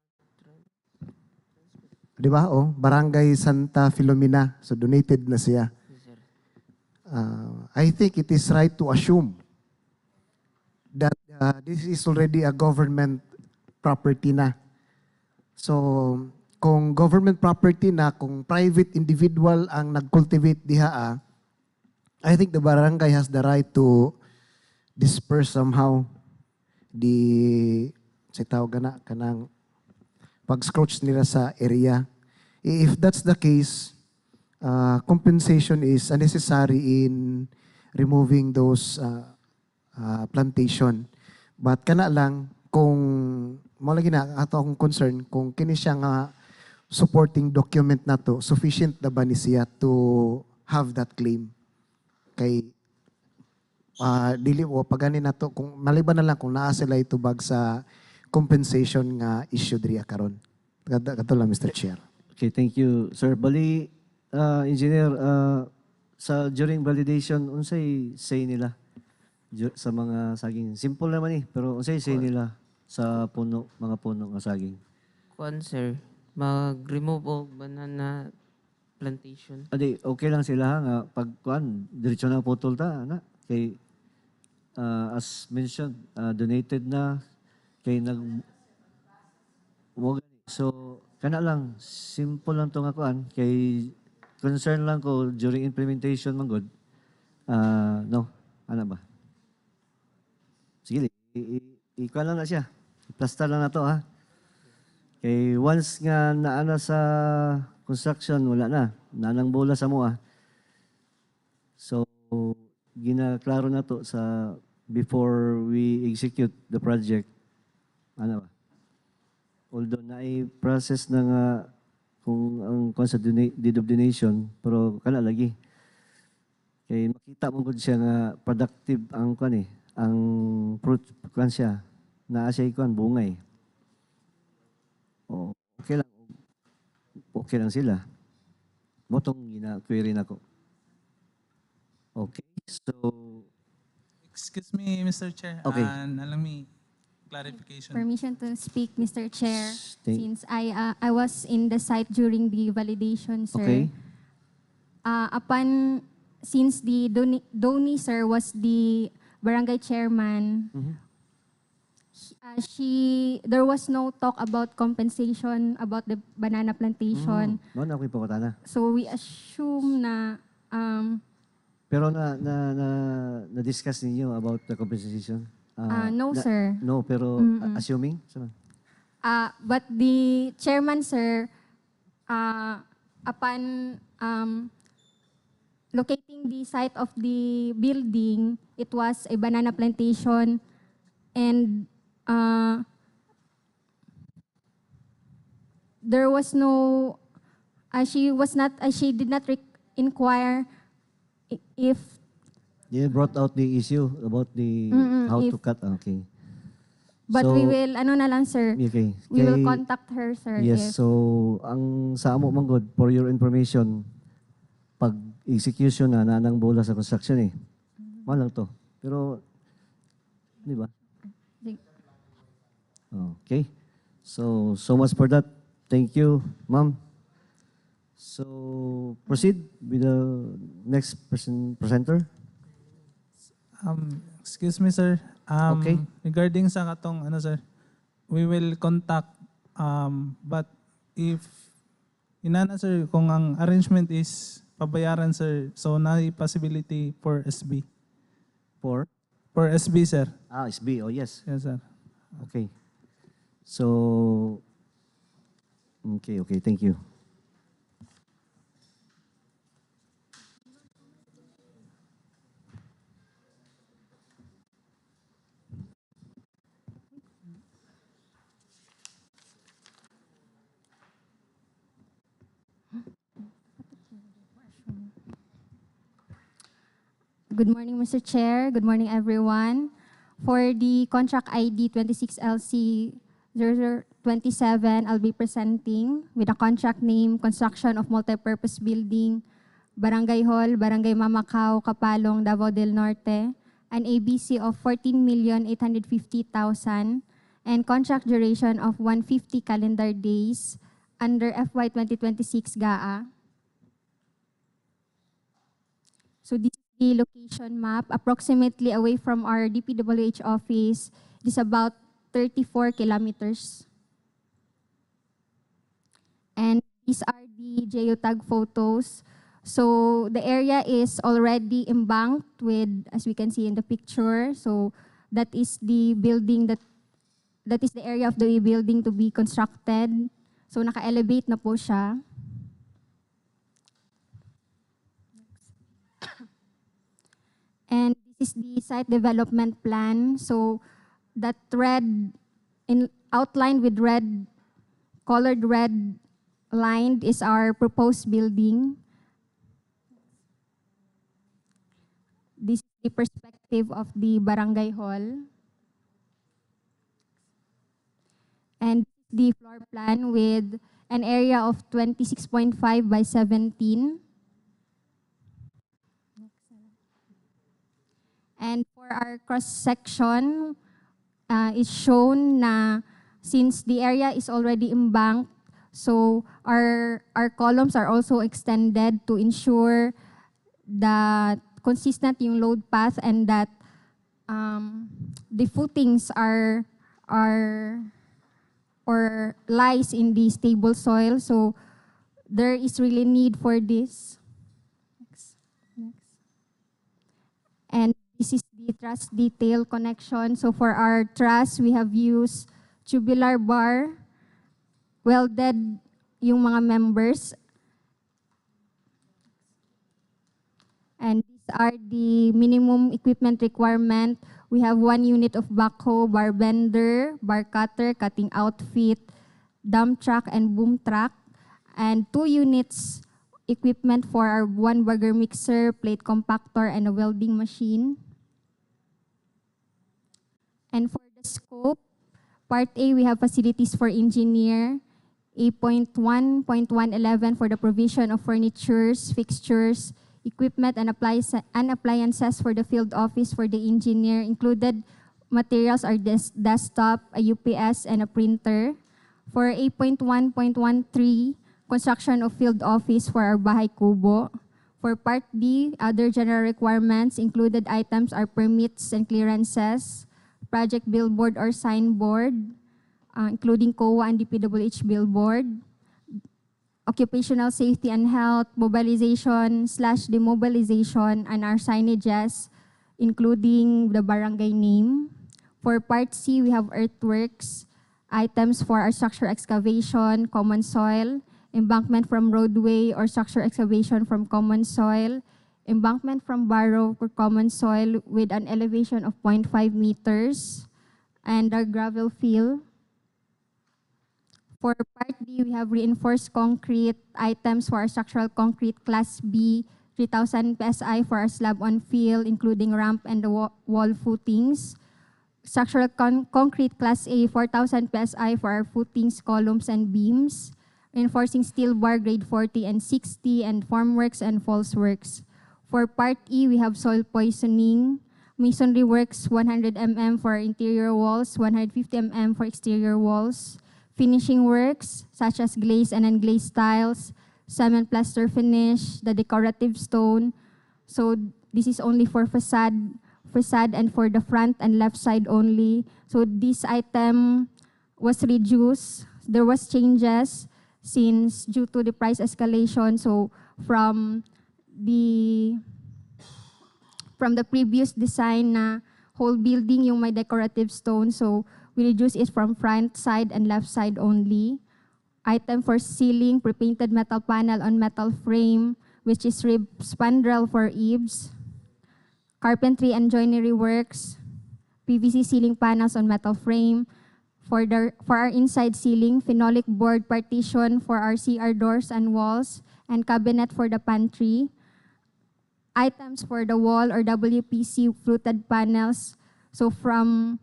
di ba? Oh, Barangay Santa Felomina. So donated na siya. I think it is right to assume that this is already a government property na. So, kung government property na, kung private individual ang nag-cultivate diha, I think the barangay has the right to disperse somehow sa tawag na kanang pag-scroach nila sa area. If that's the case, compensation is unnecessary in removing those plantation. But kana lang, kung malagi na ato akong concern, kung kini siya nga supporting document na to, sufficient na ba ni siya to have that claim? Kay dili o pagani na to, kung maliban na lang kung naa sila itubag sa compensation nga issue diriya karon. Kato lang, Mr. Chair. Okay, thank you, sir. Bali, engineer, during validation, unsay say nila sa mga saging? Simple naman pero unsay say nila sa mga puno nga saging? kuan sir, mag-remove og banana plantation. Adi, okay lang sila nga pag kuan, diretso na putol ta, ana. Kay, as mentioned, donated na, kay so, kana lang, simple lang to nga kuan, kay concern lang ko during implementation man good. No, ano ba? Sige, ikuan lang na siya. I-plaster lang na to ha. Kay once nga naana sa construction, wala na. Nanang bola sa mua. So, ginaklaro na to sa before we execute the project. Ano ba? Although na-process na nga kung ang sa deed of donation, pero kala lagi. Kaya makita mo gud siya nga productive ang ang fruit kan siya. Naa siya bungay. Oh, okay lang. Okay lang sila. Motong gina-query nako. Okay, so Excuse me, Mr. Chair. Okay. Allow me clarification. Permission to speak, Mr. Chair, Thank- since I was in the site during the validation, sir. okay. Since the donee, sir, was the barangay chairman, Mhm. there was no talk about compensation about the banana plantation. Mo na ako ipakutana. So we assume na Pero na-discuss ninyo about the compensation? No, sir. No, pero assuming? So, But the chairman, sir, upon locating the site of the building, it was a banana plantation, and there was no, she did not inquire if, you brought out the issue about the how to cut. Okay. but So, we will, ano na lang, sir, okay. we will contact her, sir. Yes, if, so ang sa amo manggod, for your information, pag execution na nanang bola sa construction eh. Malang to. Pero, di ba? Okay. So much for that. Thank you, ma'am. So, proceed with the next presenter. Excuse me, sir. Okay. Regarding sa katong, ano, sir, we will contact, but if, inana, sir, kung ang arrangement is pabayaran, sir, so na possibility for SB. For SB, sir. SB. Oh, yes. Yes, sir. Okay. So, okay. Thank you. Good morning, Mr. Chair. Good morning, everyone. For the contract ID 26LC0027, I'll be presenting with a contract name, Construction of Multipurpose Building, Barangay Hall, Barangay Mamacao, Kapalong, Davao del Norte, an ABC of 14,850,000, and contract duration of 150 calendar days under FY 2026 GAA. So this is the location map, approximately away from our DPWH office. It is about 34 kilometers. And these are the geotag photos. So the area is already embanked with, as we can see in the picture. So that is the building that is the area of the building to be constructed. So naka-elevate na po siya. And this is the site development plan. So that outlined with colored red lined is our proposed building. This is the perspective of the Barangay Hall. And the floor plan with an area of 26.5 by 17. And for our cross-section, it's shown na since the area is already embanked, so our columns are also extended to ensure that consistent yung load path and that the footings are or lies in the stable soil. So there is really need for this. Next. And this is the truss detail connection. So for our truss, we have used tubular bar, welded yung mga members. And these are the minimum equipment requirement. We have 1 unit of backhoe, bar bender, bar cutter, cutting outfit, dump truck, and boom truck, and 2 units equipment for our 1 burger mixer, plate compactor, and a welding machine. And for the scope, Part A, we have facilities for engineer, A.1.111 for the provision of furnitures, fixtures, equipment, and appliances for the field office for the engineer. Included materials are desktop, a UPS, and a printer. For A.1.13, construction of field office for our Bahay Kubo. For Part B, other general requirements included items are permits and clearances, project billboard or signboard, including COA and DPWH billboard, occupational safety and health, mobilization/demobilization, and our signages, including the barangay name. For Part C, we have earthworks, items for our structure excavation, common soil, embankment from roadway or structure excavation from common soil, embankment from barrow or common soil with an elevation of 0.5 meters, and our gravel fill. For Part D, we have reinforced concrete items for our structural concrete Class B, 3,000 PSI for our slab-on fill, including ramp and the wall footings. Structural concrete Class A, 4,000 PSI for our footings, columns, and beams. Reinforcing steel bar grade 40 and 60, and formworks and false works. For Part E, we have soil poisoning, masonry works 100 mm for interior walls, 150 mm for exterior walls. Finishing works such as glaze and unglazed tiles, cement plaster finish, the decorative stone. So this is only for facade and for the front and left side only. So this item was reduced. There was changes since due to the price escalation. So from the previous design na whole building yung may decorative stone, so we reduce it from front side and left side only. Item for ceiling, pre-painted metal panel on metal frame, which is rib spandrel for eaves. Carpentry and joinery works, PVC ceiling panels on metal frame. For our inside ceiling, phenolic board partition for our CR doors and walls, and cabinet for the pantry. Items for the wall or WPC fluted panels. So from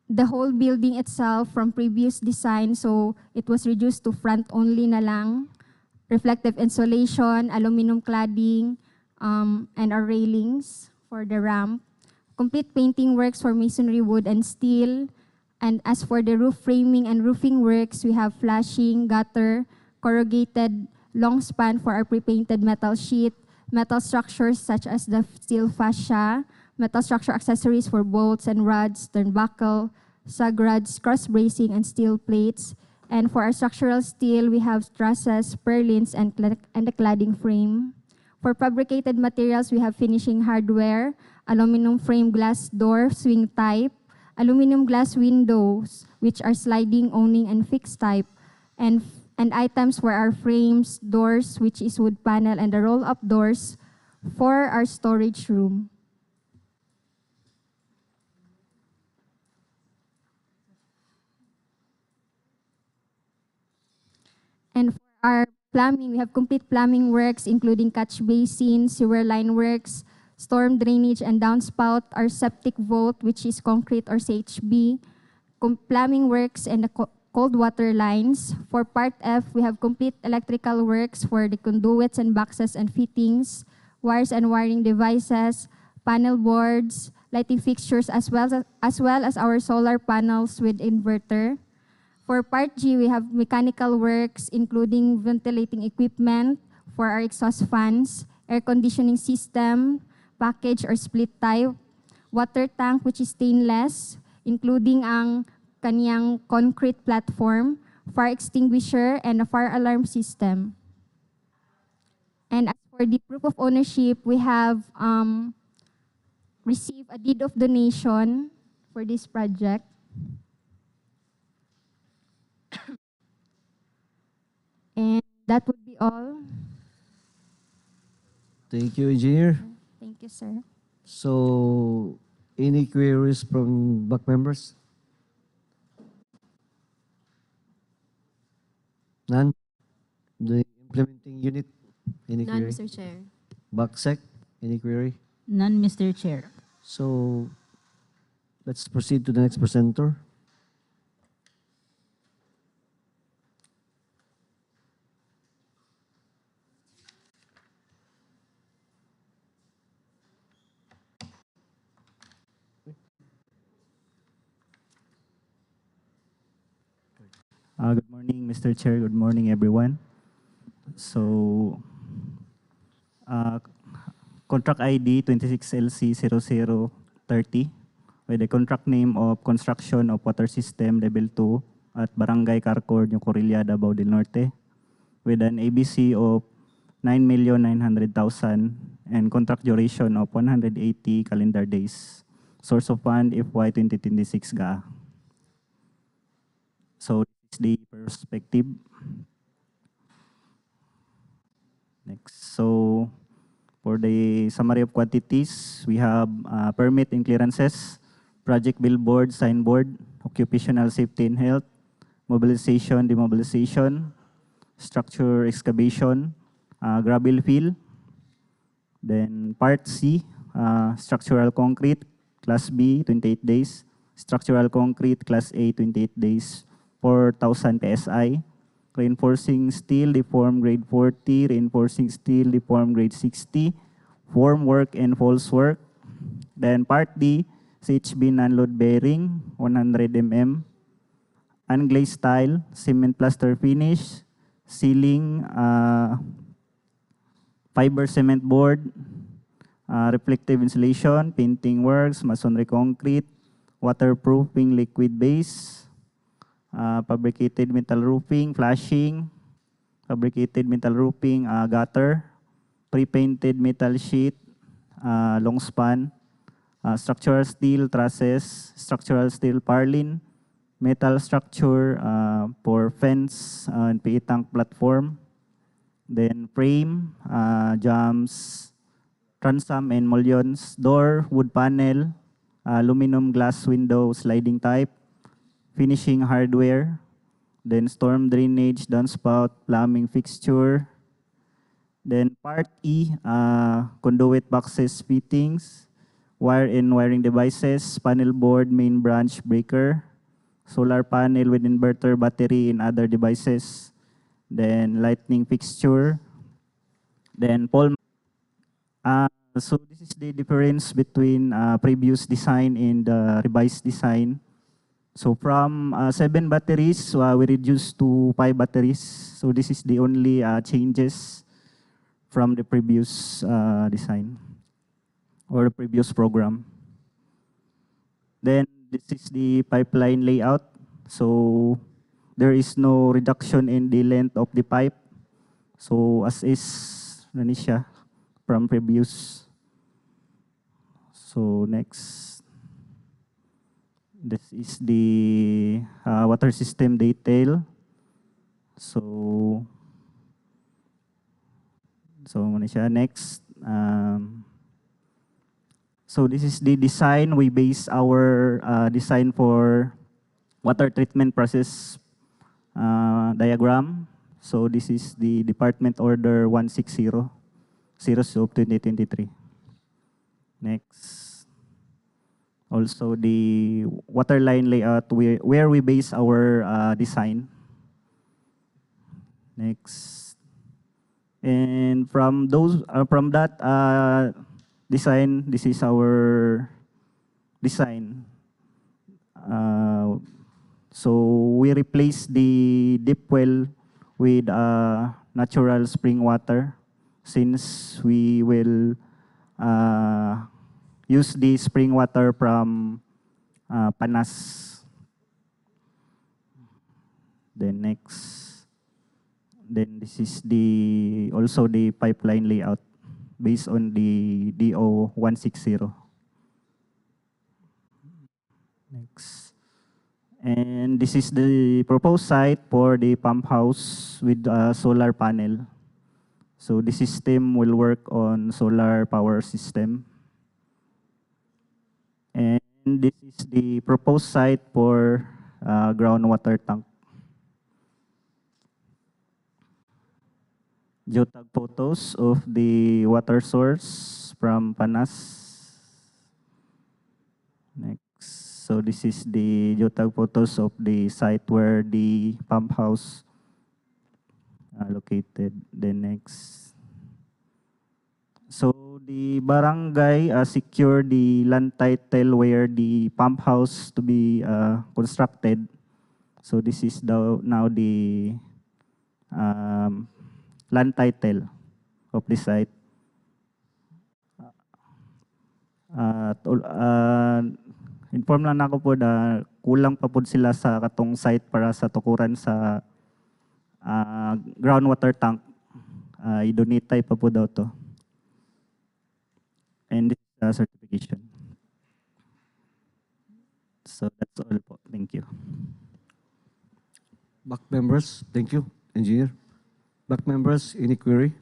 the whole building itself, from previous design, so it was reduced to front only na lang. Reflective insulation, aluminum cladding, and our railings for the ramp. Complete painting works for masonry, wood, and steel. And as for the roof framing and roofing works, we have flashing, gutter, corrugated long span for our pre-painted metal sheet, metal structures such as the steel fascia, metal structure accessories for bolts and rods, turnbuckle, sag rods, cross bracing, and steel plates. And for our structural steel, we have trusses, purlins, and the cladding frame. For fabricated materials, we have finishing hardware, aluminum frame glass door, swing type, aluminum glass windows, which are sliding, owning, and fixed type, and items for our frames, doors, which is wood panel, and the roll-up doors for our storage room. And for our plumbing, we have complete plumbing works, including catch basin, sewer line works, storm drainage and downspout, our septic vault, which is concrete or CHB, plumbing works, and the cold water lines. For Part F, we have complete electrical works for the conduits and boxes and fittings, wires and wiring devices, panel boards, lighting fixtures, as well as our solar panels with inverter. For Part G, we have mechanical works, including ventilating equipment for our exhaust fans, air conditioning system, package or split type, water tank which is stainless, including ang kaniyang concrete platform, fire extinguisher, and a fire alarm system. And as for the proof of ownership, we have received a deed of donation for this project. And that would be all. Thank you, Engineer. Thank you, sir. So, any queries from back members? None? The implementing unit, any None, query? Mr. Chair. BACSEC, any query? None, Mr. Chair. So, let's proceed to the next presenter. Good morning, Mr. Chair. Good morning, everyone. So, contract ID 26LC0030 with the contract name of Construction of Water System Level 2 at Barangay Carcord, Corella, Davao del Norte. with an ABC of 9,900,000 and contract duration of 180 calendar days. Source of fund FY 2026 GA. So this is the perspective. Next. So for the summary of quantities, we have permit and clearances, project billboard, signboard, occupational safety and health, mobilization, demobilization, structure excavation, gravel fill. Then part C, structural concrete, class B, 28 days. Structural concrete, class A, 28 days, 4,000 PSI. Reinforcing steel, deform grade 40. Reinforcing steel, deform grade 60. Form work and false work. Then part D, CHB non-load bearing, 100 mm. Unglazed tile, cement plaster finish, ceiling, fiber cement board, reflective insulation, painting works, masonry concrete, waterproofing liquid base, fabricated metal roofing, flashing, fabricated metal roofing, gutter, pre-painted metal sheet, long span, structural steel trusses, structural steel purlin, metal structure for fence and PE tank platform, then frame, jambs, transom and mullions, door, wood panel, aluminum glass window, sliding type, finishing hardware, then storm drainage, downspout, plumbing fixture. Then part E, conduit boxes, fittings, wire and wiring devices, panel board, main branch breaker, solar panel with inverter, battery, and other devices. Then lightning fixture. Then pole. So this is the difference between previous design and revised design. So from 7 batteries, we reduced to 5 batteries. So this is the only changes from the previous design or the previous program. Then this is the pipeline layout. So there is no reduction in the length of the pipe. So as is, siya from previous. So next. This is the water system detail. So muna siya. Next. So this is the design. We base our design for water treatment process diagram. So this is the Department Order 160, series of 2023. Next. Also the water line layout where we base our design. Next. And from that design, this is our design. So we replace the deep well with natural spring water, since we will use the spring water from Panas. Then next. Then this is also the pipeline layout based on the DO 160. Next. And this is the proposed site for the pump house with solar panel. So the system will work on solar power system. And this is the proposed site for groundwater tank. Geotag photos of the water source from Panas. Next. So this is the geotag photos of the site where the pump house located. Then next. So the barangay secured the land title where the pump house to be constructed. So this is now the land title of the site. Inform lang ako po na kulang pa po sila sa katong site para sa tukuran sa groundwater tank. I-donate tayo pa po daw to. And this is certification. So that's all po. Thank you. Back members, thank you, engineer. Back members, any query?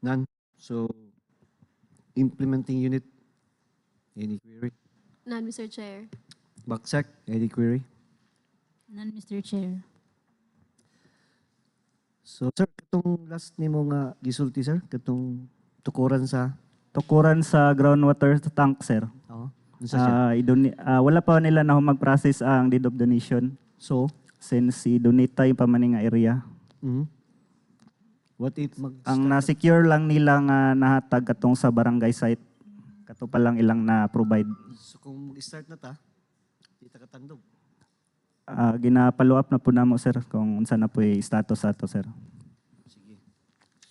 None. So, implementing unit, any query? None, Mr. Chair. Backsec, any query? None, Mr. Chair. So, sir, katong last ni mo nga gisulti, sir, katong tukuran sa... Tukuran sa groundwater tank, sir. Oo. Unsa siya? Wala pa nila na mag-process ang deed of donation. So, since i-donate tayo pa man nga area. What if ang na-secure lang nila nga nahatag katong sa barangay site. Kato pa lang ilang na-provide. So kung mag-start na ta, kita katandog. Gina-follow up na po namo, sir, kung unsa na po yung status ato, sir. Sige.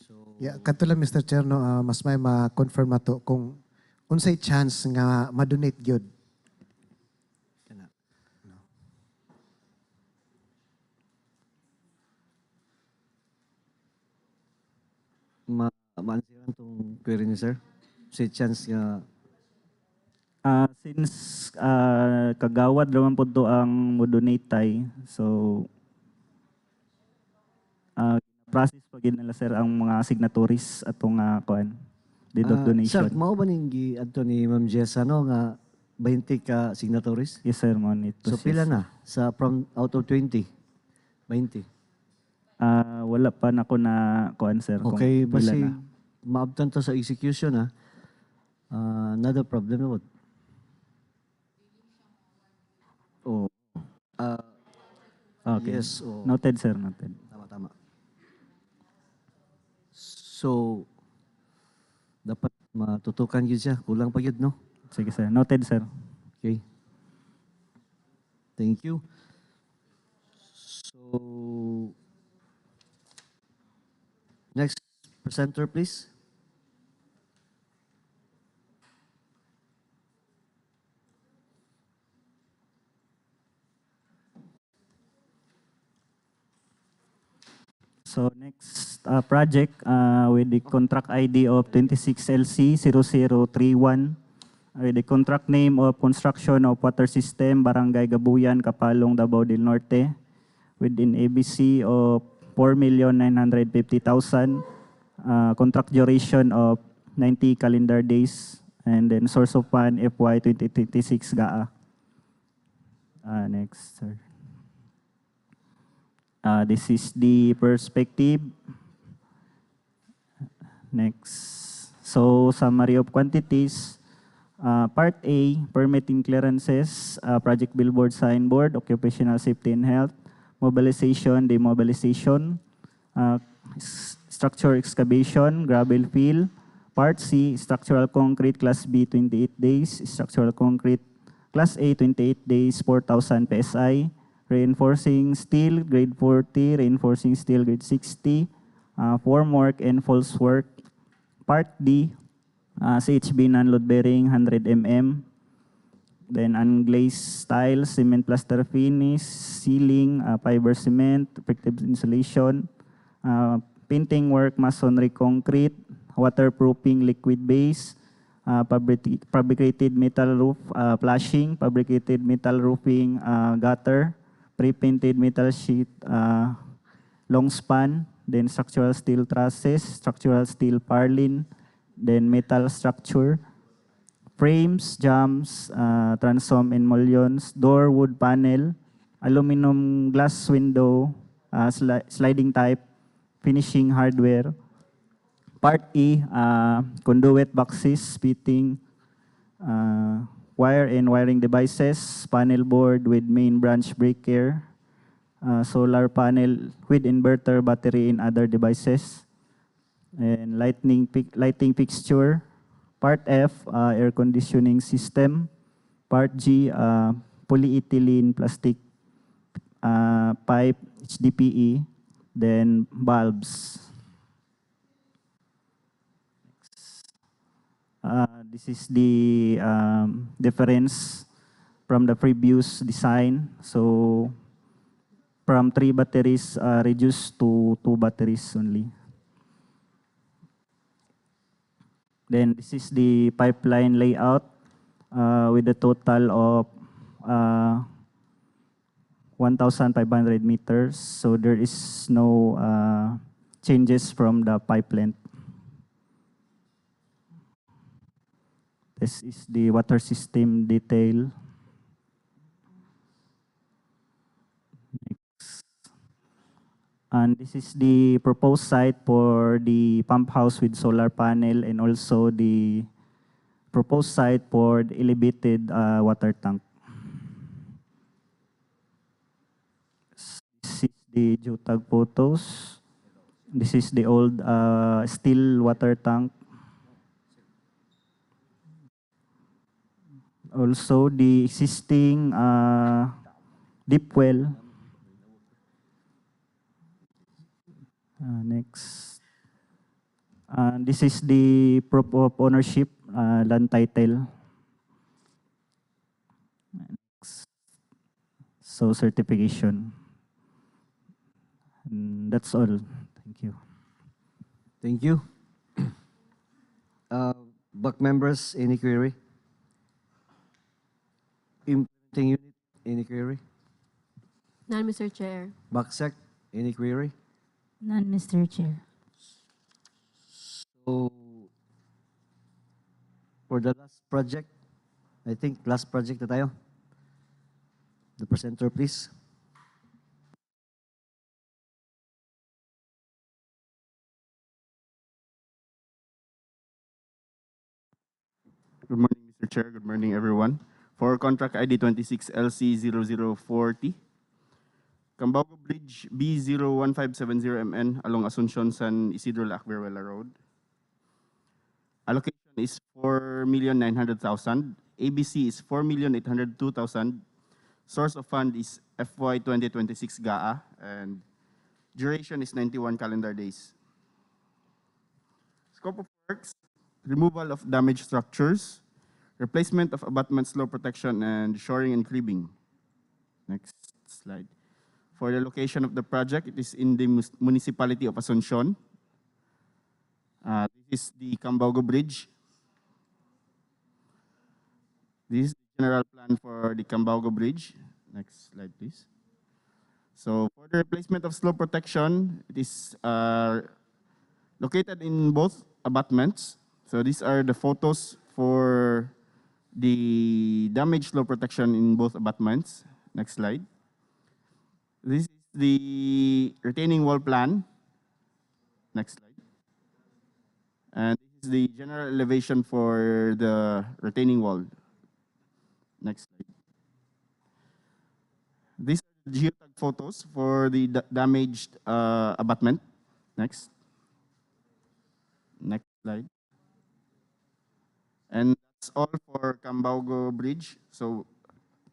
So, yeah, kato lang, Mr. Chair, no, mas may ma-confirm na to kung unsay chance nga ma-donate gyud. Ma-answeran tong query ni sir? Say chance nga... Since kagawad naman po to ang mo-donate tay, so process pa gid nila, sir, ang mga signatories atong deed of donation. Sir, mao ba ning gi-adto ni Ma'am Jessa, no, nga 20 ka signatories? Yes, sir, mo nito. So pila na sa from out of 20? 20. Wala pa na ko na kuan, sir. Okay, kung pila basi na. maabtan to sa execution, ha? Another problem na what? Oh. Okay. Yes. Oh. Noted, sir, noted. Tama. So, dapat matutukan yun siya. Kulang pa yun, no? Sige, sir. Noted, sir. Okay. Thank you. So, next presenter, please. So next project with the contract ID of 26LC0031 with the contract name of construction of water system Barangay Gabuyan, Kapalong, Davao del Norte with an ABC of 4,950,000, contract duration of 90 calendar days, and then source of fund FY 2026 GAA. Next, sir. This is the perspective. Next. So, summary of quantities. Part A, permitting clearances, project billboard, signboard, occupational safety and health, mobilization, demobilization, structure excavation, gravel fill. Part C, structural concrete, Class B, 28 days, structural concrete, Class A, 28 days, 4,000 PSI. Reinforcing steel, grade 40, reinforcing steel, grade 60, formwork and false work. Part D, CHB non-load bearing, 100 mm. Then unglazed tiles, cement plaster finish, ceiling, fiber cement, effective insulation, painting work, masonry concrete, waterproofing liquid base, fabricated metal roof, flashing, fabricated metal roofing, gutter, pre-painted metal sheet, long span, then structural steel trusses, structural steel purlin, then metal structure, frames, jambs, transom and mullions, door, wood panel, aluminum glass window, sliding type, finishing hardware. Part E, conduit boxes, fitting, wire and wiring devices, panel board with main branch breaker, solar panel with inverter, battery, and other devices, and lighting fixture. Part F, air conditioning system. Part G, polyethylene plastic pipe, HDPE, then bulbs. This is the difference from the previous design. So from 3 batteries reduced to 2 batteries only. Then this is the pipeline layout with a total of 1,500 meters. So there is no changes from the pipe length. This is the water system detail. Next. And this is the proposed site for the pump house with solar panel and also the proposed site for the elevated water tank. This is the geotag photos. This is the old steel water tank. Also the existing deep well. Next. This is the proof of ownership, land title. Next. So certification. And that's all. Thank you. Thank you. BAC members, any query? Implementing unit, any query? None, Mr. Chair. BACSEC, any query? None, Mr. Chair. So, for the last project, I think last project na tayo. The presenter, please. Good morning, Mr. Chair. Good morning, everyone. For contract ID 26LC0040, Cambago Bridge B01570MN along Asuncion San Isidro Lacberuela Road. Allocation is 4,900,000. ABC is 4,802,000. Source of fund is FY 2026 GAA, and duration is 91 calendar days. Scope of works: removal of damaged structures, replacement of abutments, slope protection, and shoring and cribbing. Next slide. For the location of the project, it is in the municipality of Asuncion. This is the Cambago Bridge. This is the general plan for the Cambago Bridge. Next slide, please. So for the replacement of slope protection, it is located in both abutments. So these are the photos for the damaged slope protection in both abutments. Next slide. This is the retaining wall plan. Next slide. And this is the general elevation for the retaining wall. Next slide. These are the geotag photos for the damaged abutment. Next. Next slide. And that's all for Cambago Bridge. So,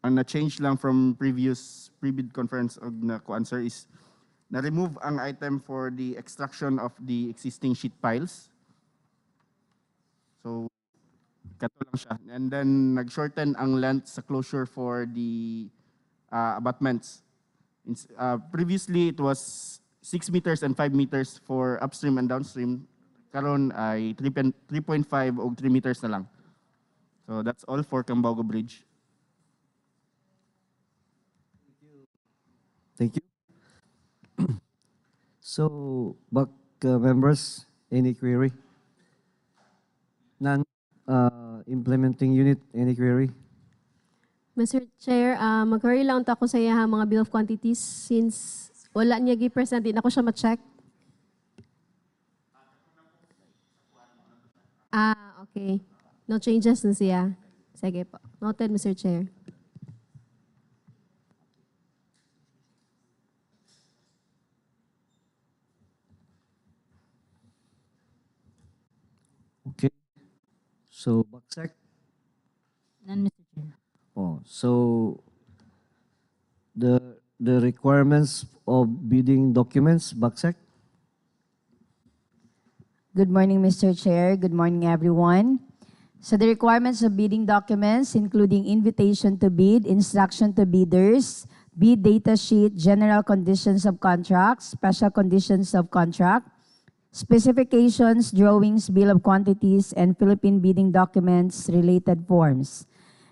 ang na-change lang from previous pre-bid conference og na-answer is na-remove ang item for the extraction of the existing sheet piles. So, kato lang siya. And then, nag-shorten ang length sa closure for the abutments. Previously, it was 6 meters and 5 meters for upstream and downstream. Karon ay 3.5 o 3 meters na lang. So, that's all for Cambago Bridge. Thank you. So, BAC members, any query? None. Implementing unit, any query? Mr. Chair, mag-query lang ako sa iya mga bill of quantities since wala niya gi-present, di na ko siya ma-check. Okay. No changes na siya. Sige po. Noted, Mr. Chair. Okay. So, BACSEC? None, Mr. Chair. So the requirements of bidding documents, BACSEC? Good morning, Mr. Chair. Good morning, everyone. So the requirements of bidding documents, including invitation to bid, instruction to bidders, bid data sheet, general conditions of contract, special conditions of contract, specifications, drawings, bill of quantities, and Philippine bidding documents related forms.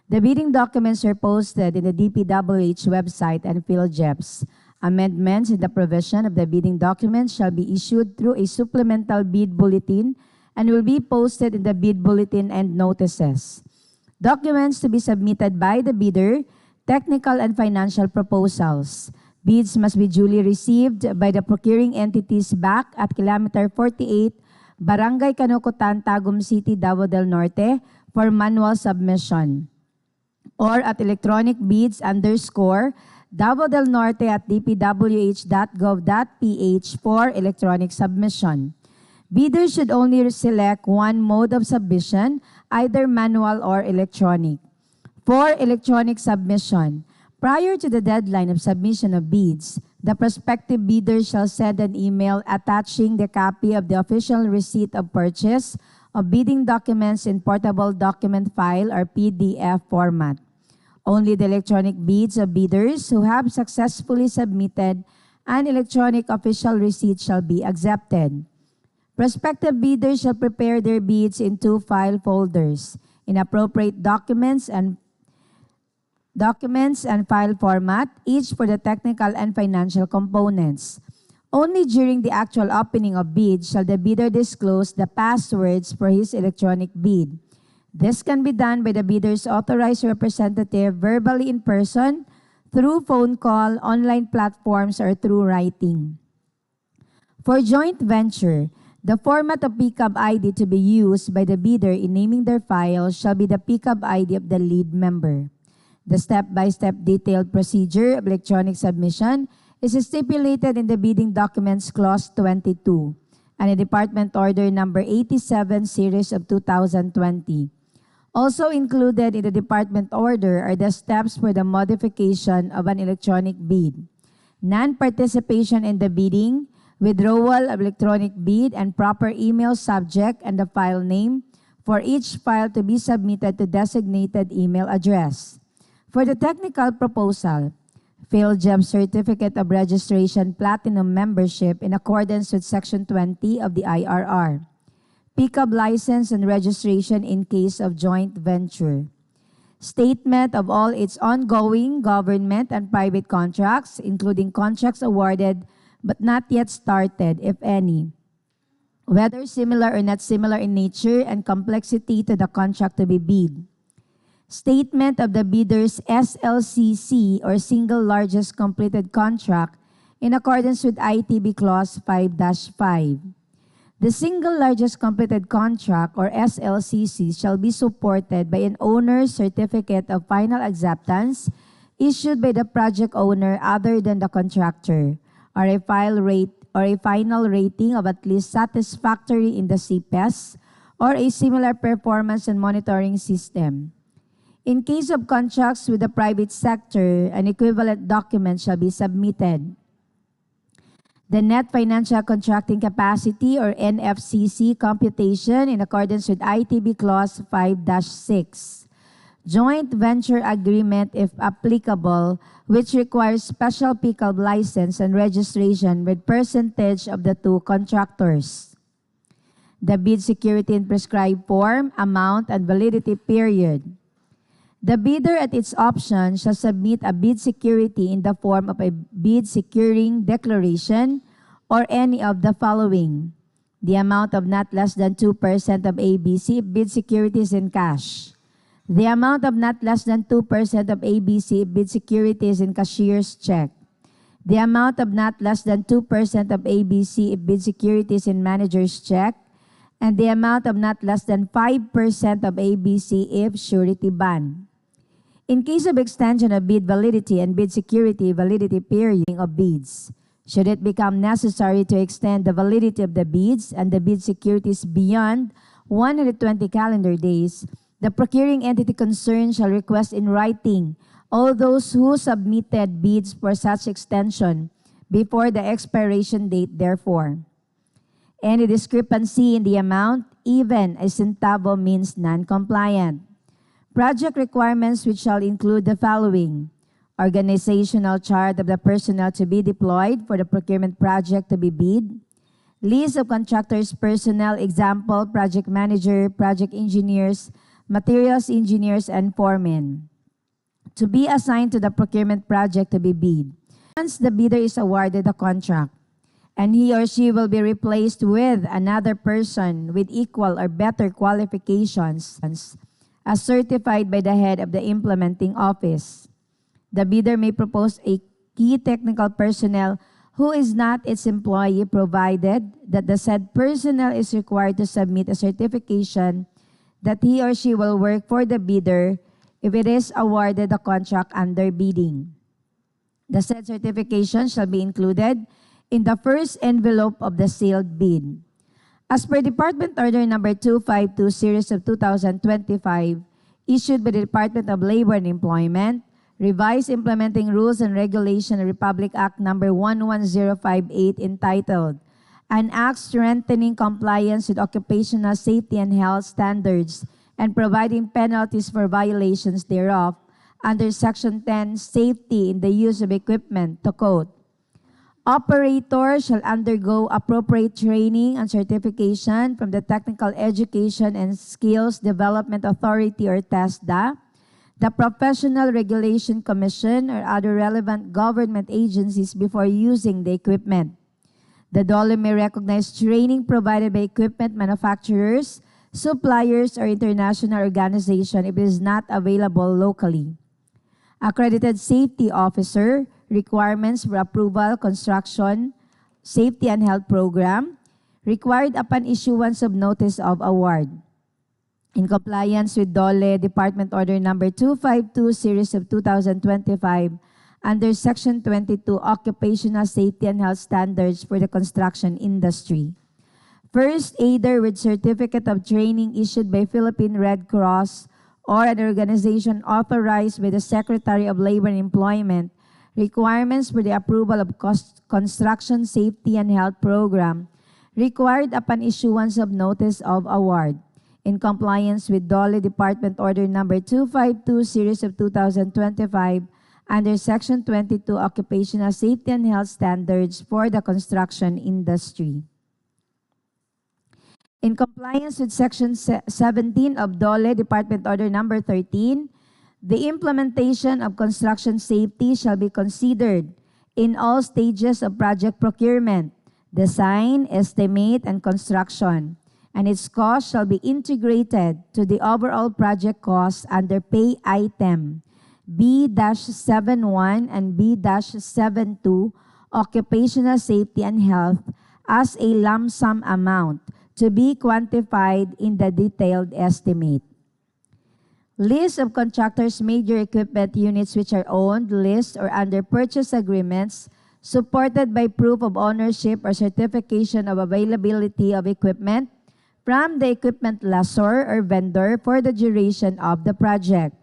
The bidding documents are posted in the DPWH website and PhilJEPs. Amendments in the provision of the bidding documents shall be issued through a supplemental bid bulletin and will be posted in the bid bulletin and notices. Documents to be submitted by the bidder, technical and financial proposals. Bids must be duly received by the procuring entities back at Kilometer 48, Barangay Canucutan, Tagum City, Davao del Norte for manual submission, or at electronic bids _ Davao del Norte at dpwh.gov.ph for electronic submission. Bidders should only select one mode of submission, either manual or electronic. For electronic submission, prior to the deadline of submission of bids, the prospective bidder shall send an email attaching the copy of the official receipt of purchase of bidding documents in portable document file or PDF format. Only the electronic bids of bidders who have successfully submitted an electronic official receipt shall be accepted. Prospective bidders shall prepare their bids in 2 file folders in appropriate documents and file format, each for the technical and financial components. Only during the actual opening of bids shall the bidder disclose the passwords for his electronic bid. This can be done by the bidder's authorized representative verbally in person, through phone call, online platforms, or through writing. For joint venture, the format of pickup ID to be used by the bidder in naming their file shall be the pickup ID of the lead member. The step-by-step detailed procedure of electronic submission is stipulated in the bidding documents clause 22 and in Department Order number 87 series of 2020. Also included in the department order are the steps for the modification of an electronic bid, non-participation in the bidding, withdrawal of electronic bid, and proper email subject and the file name for each file to be submitted to designated email address. For the technical proposal, PhilJEP Certificate of Registration Platinum Membership in accordance with Section 20 of the IRR. Pickup license and registration in case of joint venture. Statement of all its ongoing government and private contracts, including contracts awarded but not yet started, if any, whether similar or not similar in nature and complexity to the contract to be bid. Statement of the bidder's SLCC or single largest completed contract in accordance with ITB Clause 5-5. The single largest completed contract or SLCC shall be supported by an owner's certificate of final acceptance issued by the project owner other than the contractor, or a final rating of at least satisfactory in the CPES or a similar performance and monitoring system. In case of contracts with the private sector, an equivalent document shall be submitted. The net financial contracting capacity or NFCC computation in accordance with ITB Clause 5-6. Joint venture agreement if applicable, which requires special pickup license and registration with percentage of the two contractors. The bid security in prescribed form, amount, and validity period. The bidder at its option shall submit a bid security in the form of a bid securing declaration or any of the following. The amount of not less than 2% of ABC bid securities in cash. The amount of not less than 2% of ABC bid securities in cashier's check. The amount of not less than 2% of ABC bid securities in manager's check. And the amount of not less than 5% of ABC if surety bond. In case of extension of bid validity and bid security validity period of bids, should it become necessary to extend the validity of the bids and the bid securities beyond 120 calendar days, the procuring entity concerned shall request in writing all those who submitted bids for such extension before the expiration date, therefore. Any discrepancy in the amount, even a centavo means non-compliant. Project requirements which shall include the following: organizational chart of the personnel to be deployed for the procurement project to be bid, list of contractors' personnel, example, project manager, project engineers, materials engineers, and foremen, to be assigned to the procurement project to be bid. Once the bidder is awarded the contract, and he or she will be replaced with another person with equal or better qualifications as certified by the head of the implementing office, the bidder may propose a key technical personnel who is not its employee, provided that the said personnel is required to submit a certification that he or she will work for the bidder if it is awarded the contract under bidding. The said certification shall be included in the first envelope of the sealed bid. As per Department Order Number 252, Series of 2025, issued by the Department of Labor and Employment, revised implementing rules and regulation of Republic Act Number 11058 entitled An Act Strengthening Compliance with Occupational Safety and Health Standards and Providing Penalties for Violations thereof, under Section 10, Safety in the Use of Equipment, to quote, operators shall undergo appropriate training and certification from the Technical Education and Skills Development Authority or TESDA, the Professional Regulation Commission, or other relevant government agencies before using the equipment. The DOLE may recognize training provided by equipment manufacturers, suppliers, or international organization if it is not available locally. Accredited safety officer, requirements for approval, construction, safety and health program, required upon issuance of notice of award. In compliance with DOLE Department Order Number 252, Series of 2025, under Section 22, Occupational Safety and Health Standards for the Construction Industry. First aider with certificate of training issued by Philippine Red Cross or an organization authorized by the Secretary of Labor and Employment, requirements for the approval of construction safety and health program required upon issuance of notice of award. In compliance with DOLE Department Order Number 252, Series of 2025, under Section 22, Occupational Safety and Health Standards for the Construction Industry. In compliance with Section 17 of DOLE Department Order Number 13, the implementation of construction safety shall be considered in all stages of project procurement, design, estimate, and construction, and its cost shall be integrated to the overall project cost under pay item B-71 and B-72, Occupational Safety and Health, as a lump sum amount to be quantified in the detailed estimate. List of contractors' major equipment units which are owned, leased, or under purchase agreements supported by proof of ownership or certification of availability of equipment from the equipment lessor or vendor for the duration of the project,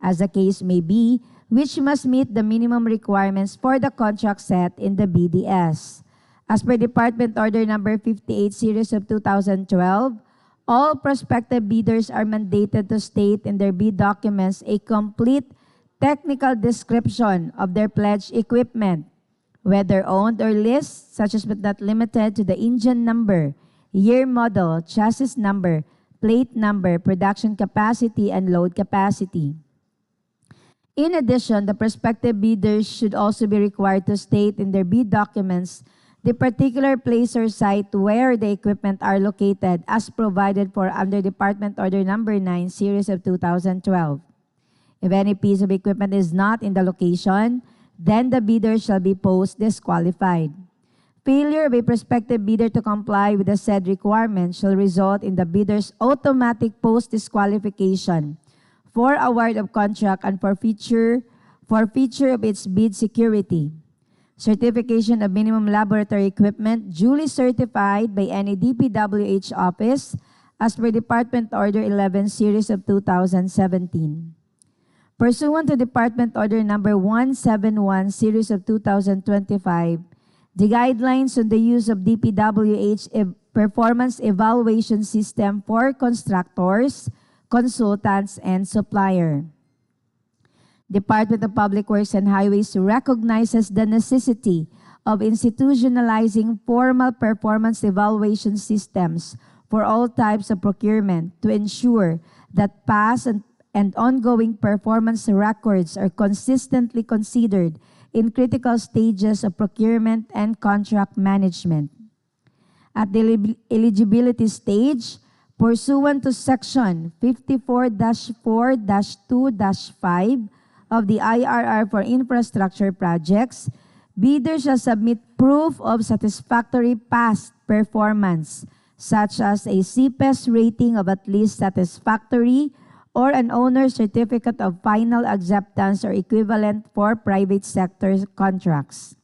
as the case may be, which must meet the minimum requirements for the contract set in the BDS. As per Department Order Number 58, Series of 2012, all prospective bidders are mandated to state in their bid documents a complete technical description of their pledged equipment, whether owned or leased, such as but not limited to the engine number, year model, chassis number, plate number, production capacity, and load capacity. In addition, the prospective bidders should also be required to state in their bid documents the particular place or site where the equipment are located as provided for under Department Order Number 9, Series of 2012. If any piece of equipment is not in the location, then the bidder shall be post-disqualified. Failure of a prospective bidder to comply with the said requirement shall result in the bidder's automatic post-disqualification for award of contract and forfeiture of its bid security. Certification of minimum laboratory equipment duly certified by any DPWH office as per Department Order 11, Series of 2017. Pursuant to Department Order Number 171, Series of 2025, the guidelines on the use of DPWH performance evaluation system for constructors, consultants, and supplier. Department of Public Works and Highways recognizes the necessity of institutionalizing formal performance evaluation systems for all types of procurement to ensure that past and ongoing performance records are consistently considered in critical stages of procurement and contract management. At the eligibility stage, pursuant to Section 54-4-2-5 of the IRR for infrastructure projects, bidders shall submit proof of satisfactory past performance, such as a CPES rating of at least satisfactory or an owner's certificate of final acceptance or equivalent for private sector contracts.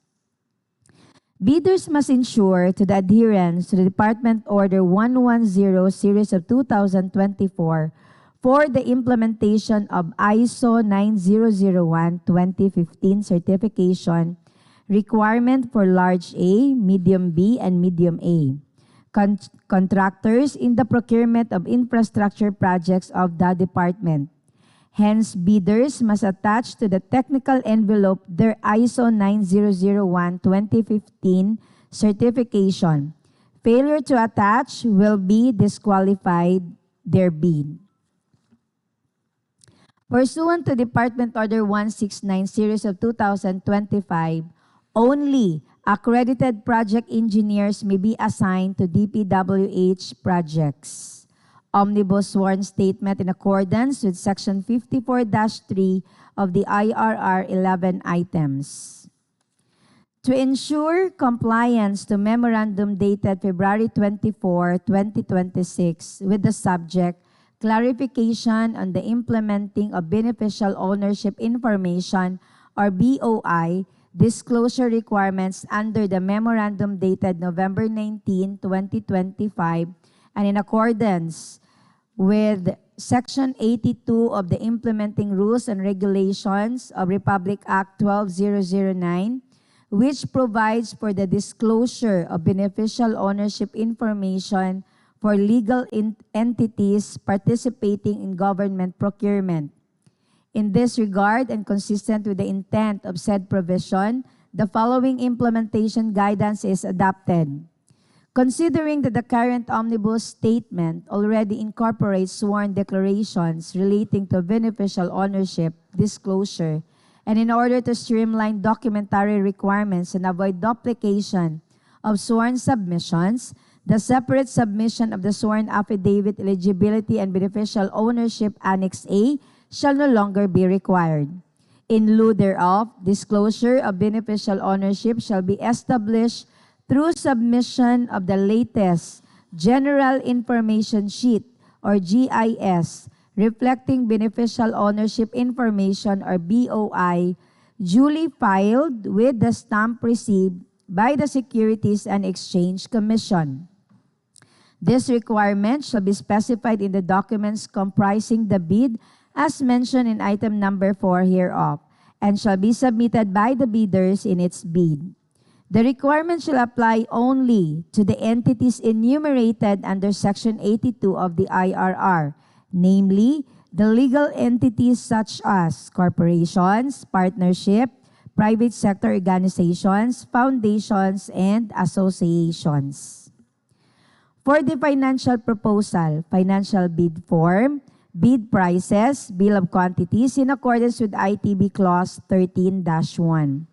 Bidders must ensure to the adherence to the Department Order 110 Series of 2024 for the implementation of ISO 9001-2015 certification requirement for large A, medium B, and medium A. Contractors in the procurement of infrastructure projects of the department. Hence, bidders must attach to the technical envelope their ISO 9001-2015 certification. Failure to attach will be disqualified their bid. Pursuant to Department Order 169 Series of 2025, only accredited project engineers may be assigned to DPWH projects. Omnibus sworn statement in accordance with Section 54-3 of the IRR 11 items. To ensure compliance to memorandum dated February 24, 2026 with the subject clarification on the implementing of beneficial ownership information or BOI disclosure requirements under the memorandum dated November 19, 2025, and in accordance with Section 82 of the Implementing Rules and Regulations of Republic Act 12009, which provides for the disclosure of beneficial ownership information for legal entities participating in government procurement. In this regard and consistent with the intent of said provision, the following implementation guidance is adopted. Considering that the current omnibus statement already incorporates sworn declarations relating to beneficial ownership disclosure, and in order to streamline documentary requirements and avoid duplication of sworn submissions, the separate submission of the sworn affidavit eligibility and beneficial ownership Annex A shall no longer be required. In lieu thereof, disclosure of beneficial ownership shall be established through submission of the latest General Information Sheet or GIS reflecting beneficial ownership information or BOI duly filed with the stamp received by the Securities and Exchange Commission. This requirement shall be specified in the documents comprising the bid as mentioned in item number 4 hereof, and shall be submitted by the bidders in its bid. The requirement shall apply only to the entities enumerated under Section 82 of the IRR, namely, the legal entities such as corporations, partnership, private sector organizations, foundations, and associations. For the financial proposal, financial bid form, bid prices, bill of quantities in accordance with ITB Clause 13-1.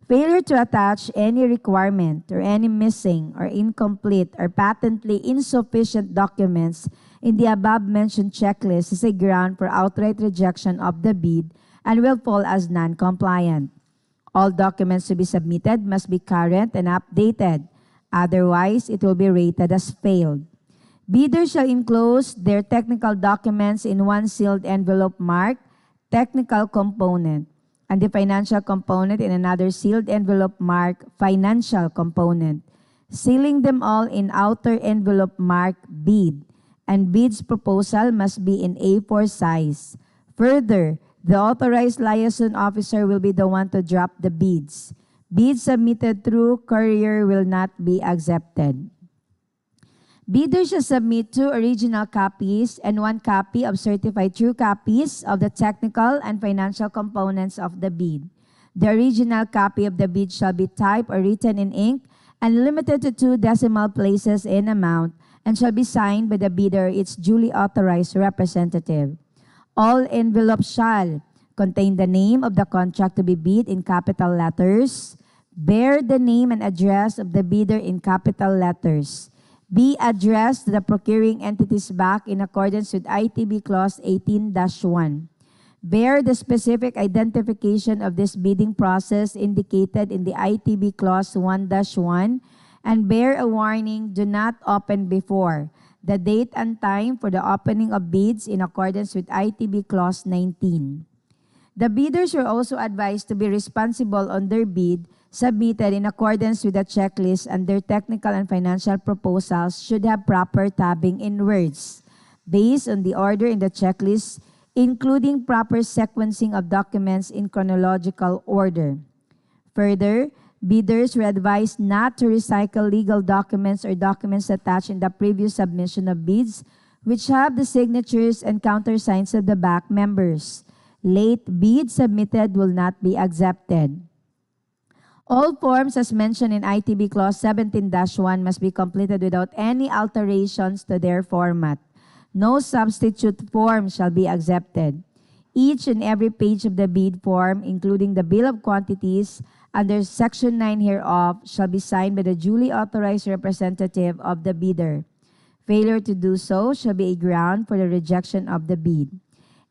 Failure to attach any requirement or any missing or incomplete or patently insufficient documents in the above-mentioned checklist is a ground for outright rejection of the bid and will fall as non-compliant. All documents to be submitted must be current and updated. Otherwise, it will be rated as failed. Bidders shall enclose their technical documents in one sealed envelope marked technical component, and the financial component in another sealed envelope marked financial component, sealing them all in outer envelope marked bid, and bid's proposal must be in A4 size. Further, the authorized liaison officer will be the one to drop the bids. Bids submitted through courier will not be accepted. Bidders shall submit 2 original copies and 1 copy of certified true copies of the technical and financial components of the bid. The original copy of the bid shall be typed or written in ink and limited to 2 decimal places in amount and shall be signed by the bidder or its duly authorized representative. All envelopes shall contain the name of the contract to be bid in capital letters, bear the name and address of the bidder in capital letters, be addressed to the procuring entity's back in accordance with ITB Clause 18-1. Bear the specific identification of this bidding process indicated in the ITB Clause 1-1 and bear a warning, do not open before the date and time for the opening of bids in accordance with ITB Clause 19. The bidders were also advised to be responsible on their bid submitted in accordance with the checklist, and their technical and financial proposals should have proper tabbing in words based on the order in the checklist, including proper sequencing of documents in chronological order. Further, bidders were advised not to recycle legal documents or documents attached in the previous submission of bids which have the signatures and countersigns of the back members. Late bids submitted will not be accepted. All forms as mentioned in ITB Clause 17-1 must be completed without any alterations to their format. No substitute form shall be accepted. Each and every page of the bid form, including the bill of quantities under Section 9 hereof, shall be signed by the duly authorized representative of the bidder. Failure to do so shall be a ground for the rejection of the bid.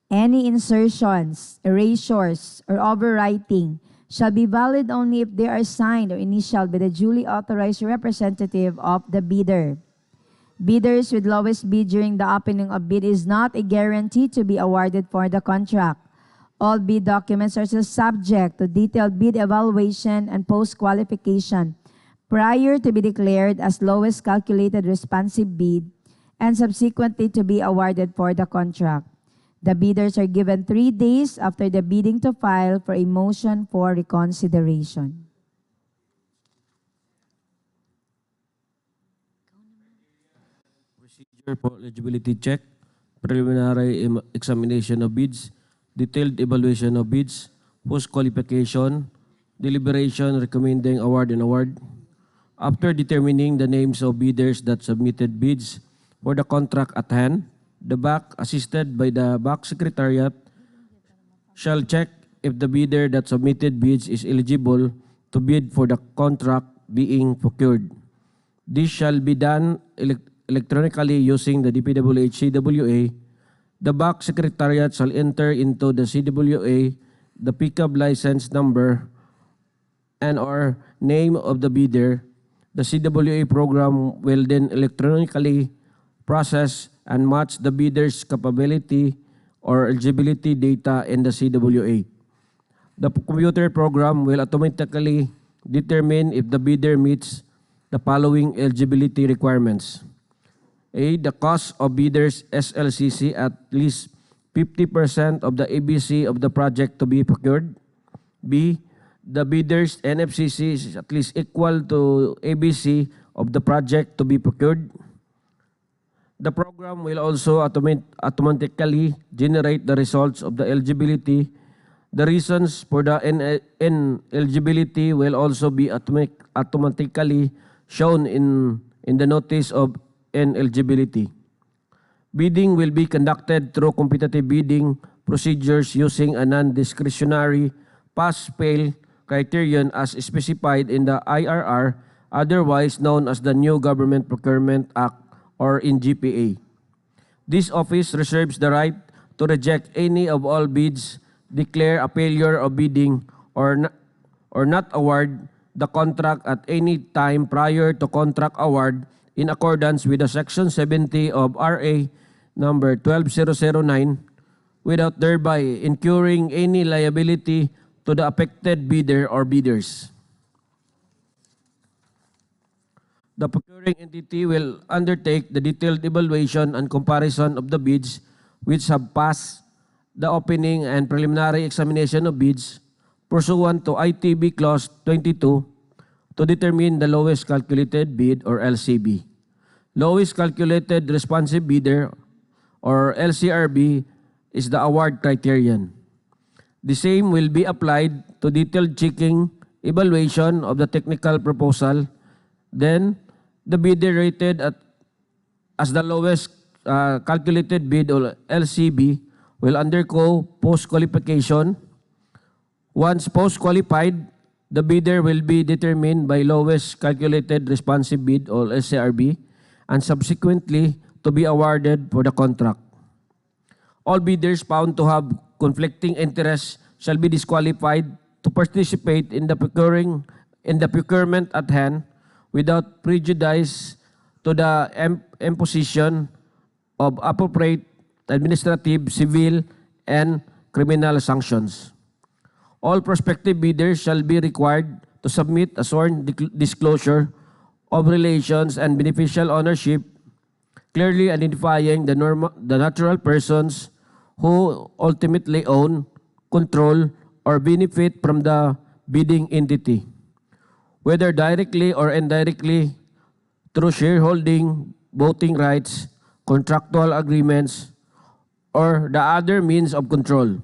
Any insertions, erasures, or overwriting shall be valid only if they are signed or initialed by the duly authorized representative of the bidder. Bidders with lowest bid during the opening of bid is not a guarantee to be awarded for the contract. All bid documents are subject to detailed bid evaluation and post-qualification prior to be declared as lowest calculated responsive bid and subsequently to be awarded for the contract. The bidders are given 3 days after the bidding to file for a motion for reconsideration. Procedure for eligibility check, preliminary examination of bids, detailed evaluation of bids, post-qualification, deliberation recommending award and award. After determining the names of bidders that submitted bids for the contract at hand, the BAC, assisted by the BAC Secretariat, shall check if the bidder that submitted bids is eligible to bid for the contract being procured. This shall be done electronically using the DPWH CWA. The BAC Secretariat shall enter into the CWA the pickup license number and or name of the bidder. The CWA program will then electronically process and match the bidder's capability or eligibility data in the CWA. The computer program will automatically determine if the bidder meets the following eligibility requirements. A, the cost of bidder's SLCC at least 50% of the ABC of the project to be procured. B, the bidder's NFCC is at least equal to ABC of the project to be procured. The program will also automatically generate the results of the eligibility. The reasons for the ineligibility will also be automatically shown in the notice of ineligibility. Bidding will be conducted through competitive bidding procedures using a non-discretionary pass-fail criterion as specified in the IRR, otherwise known as the New Government Procurement Act or in GPA. This office reserves the right to reject any of all bids, declare a failure of bidding, or not award the contract at any time prior to contract award in accordance with the Section 70 of RA number 12009 without thereby incurring any liability to the affected bidder or bidders. The procuring entity will undertake the detailed evaluation and comparison of the bids which have passed the opening and preliminary examination of bids pursuant to ITB Clause 22 to determine the lowest calculated bid or LCB. lowest calculated responsive bidder, or LCRB, is the award criterion. The same will be applied to detailed checking evaluation of the technical proposal. Then, the bidder rated as the lowest calculated bid, or LCB, will undergo post-qualification. Once post-qualified, the bidder will be determined by lowest calculated responsive bid, or SCRB, and subsequently to be awarded for the contract. All bidders found to have conflicting interests shall be disqualified to participate in the procurement at hand without prejudice to the imposition of appropriate administrative, civil, and criminal sanctions. All prospective bidders shall be required to submit a sworn disclosure of relations and beneficial ownership, clearly identifying the natural persons who ultimately own, control, or benefit from the bidding entity, whether directly or indirectly through shareholding, voting rights, contractual agreements, or the other means of control.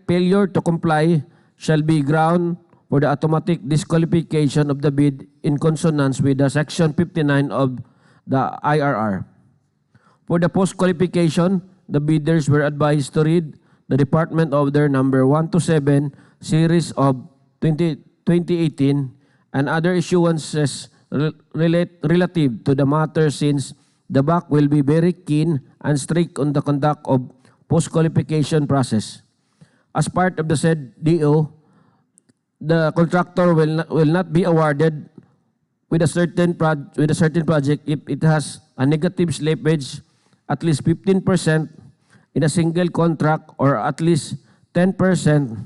Failure to comply shall be ground for the automatic disqualification of the bid in consonance with the Section 59 of the IRR. For the post-qualification, the bidders were advised to read the Department Order number 127 series of 2018 and other issuances relative to the matter, since the BAC will be very keen and strict on the conduct of post-qualification process. As part of the said DO, the contractor will not be awarded with a certain project if it has a negative slippage at least 15% in a single contract, or at least 10%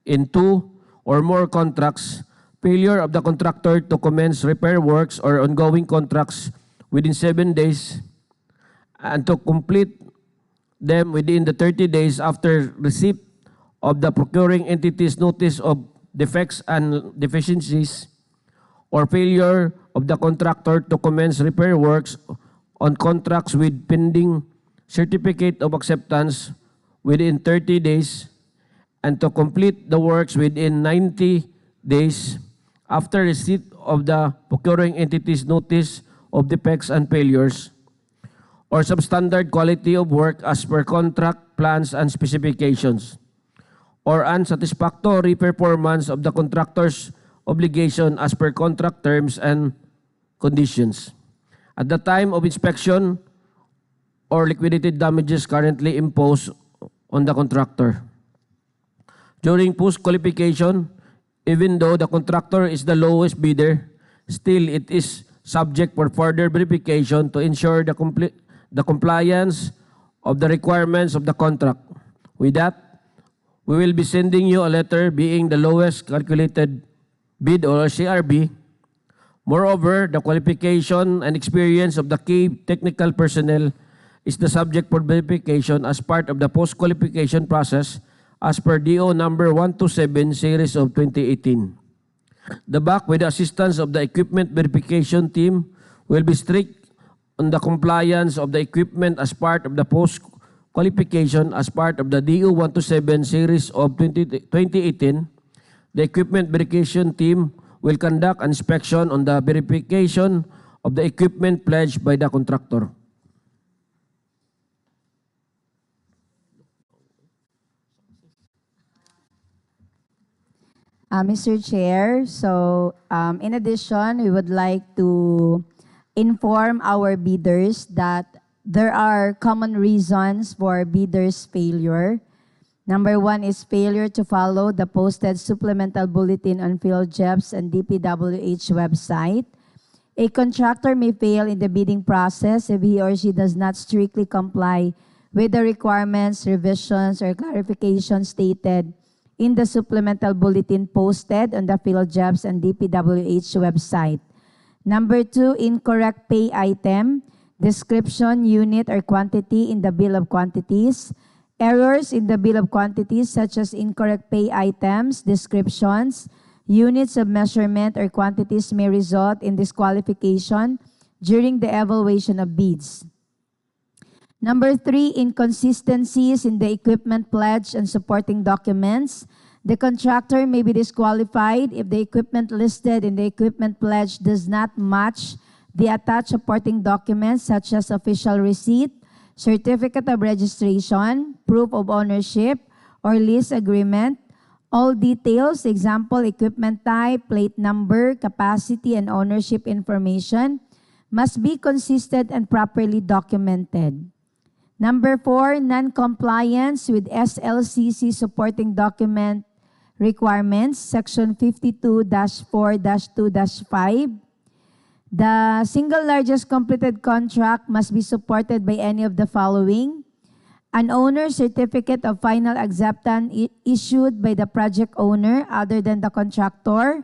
in two or more contracts. Failure of the contractor to commence repair works or ongoing contracts within 7 days and to complete them within the 30 days after receipt of the procuring entity's notice of defects and deficiencies, or failure of the contractor to commence repair works on contracts with pending certificate of acceptance within 30 days and to complete the works within 90 days after receipt of the procuring entity's notice of defects and failures, or substandard quality of work as per contract plans and specifications, or unsatisfactory performance of the contractor's obligation as per contract terms and conditions at the time of inspection, or liquidated damages currently imposed on the contractor. During post-qualification, even though the contractor is the lowest bidder, still it is subject for further verification to ensure the compliance of the requirements of the contract. With that, we will be sending you a letter being the lowest calculated bid, or CRB. Moreover, the qualification and experience of the key technical personnel is the subject for verification as part of the post-qualification process as per DO number 127 series of 2018. The BAC, with the assistance of the equipment verification team, will be strict on the compliance of the equipment as part of the post-qualification as part of the DO 127 series of 2018. The equipment verification team will conduct inspection on the verification of the equipment pledged by the contractor. Mr. Chair, so in addition, we would like to inform our bidders that there are common reasons for bidders' failure. Number one is failure to follow the posted supplemental bulletin on PhilJEP's and DPWH website. A contractor may fail in the bidding process if he or she does not strictly comply with the requirements, revisions, or clarifications stated in the supplemental bulletin posted on the PhilJEP's and DPWH website. Number two, incorrect pay item, description, unit, or quantity in the bill of quantities. Errors in the bill of quantities such as incorrect pay items, descriptions, units of measurement, or quantities may result in disqualification during the evaluation of bids. Number 3, inconsistencies in the equipment pledge and supporting documents. The contractor may be disqualified if the equipment listed in the equipment pledge does not match the attached supporting documents such as official receipt, certificate of registration, proof of ownership, or lease agreement. All details, example, equipment type, plate number, capacity, and ownership information, must be consistent and properly documented. Number 4, non-compliance with SLCC supporting document requirements, Section 52-4-2-5. The single largest completed contract must be supported by any of the following: an owner certificate of final acceptance issued by the project owner other than the contractor,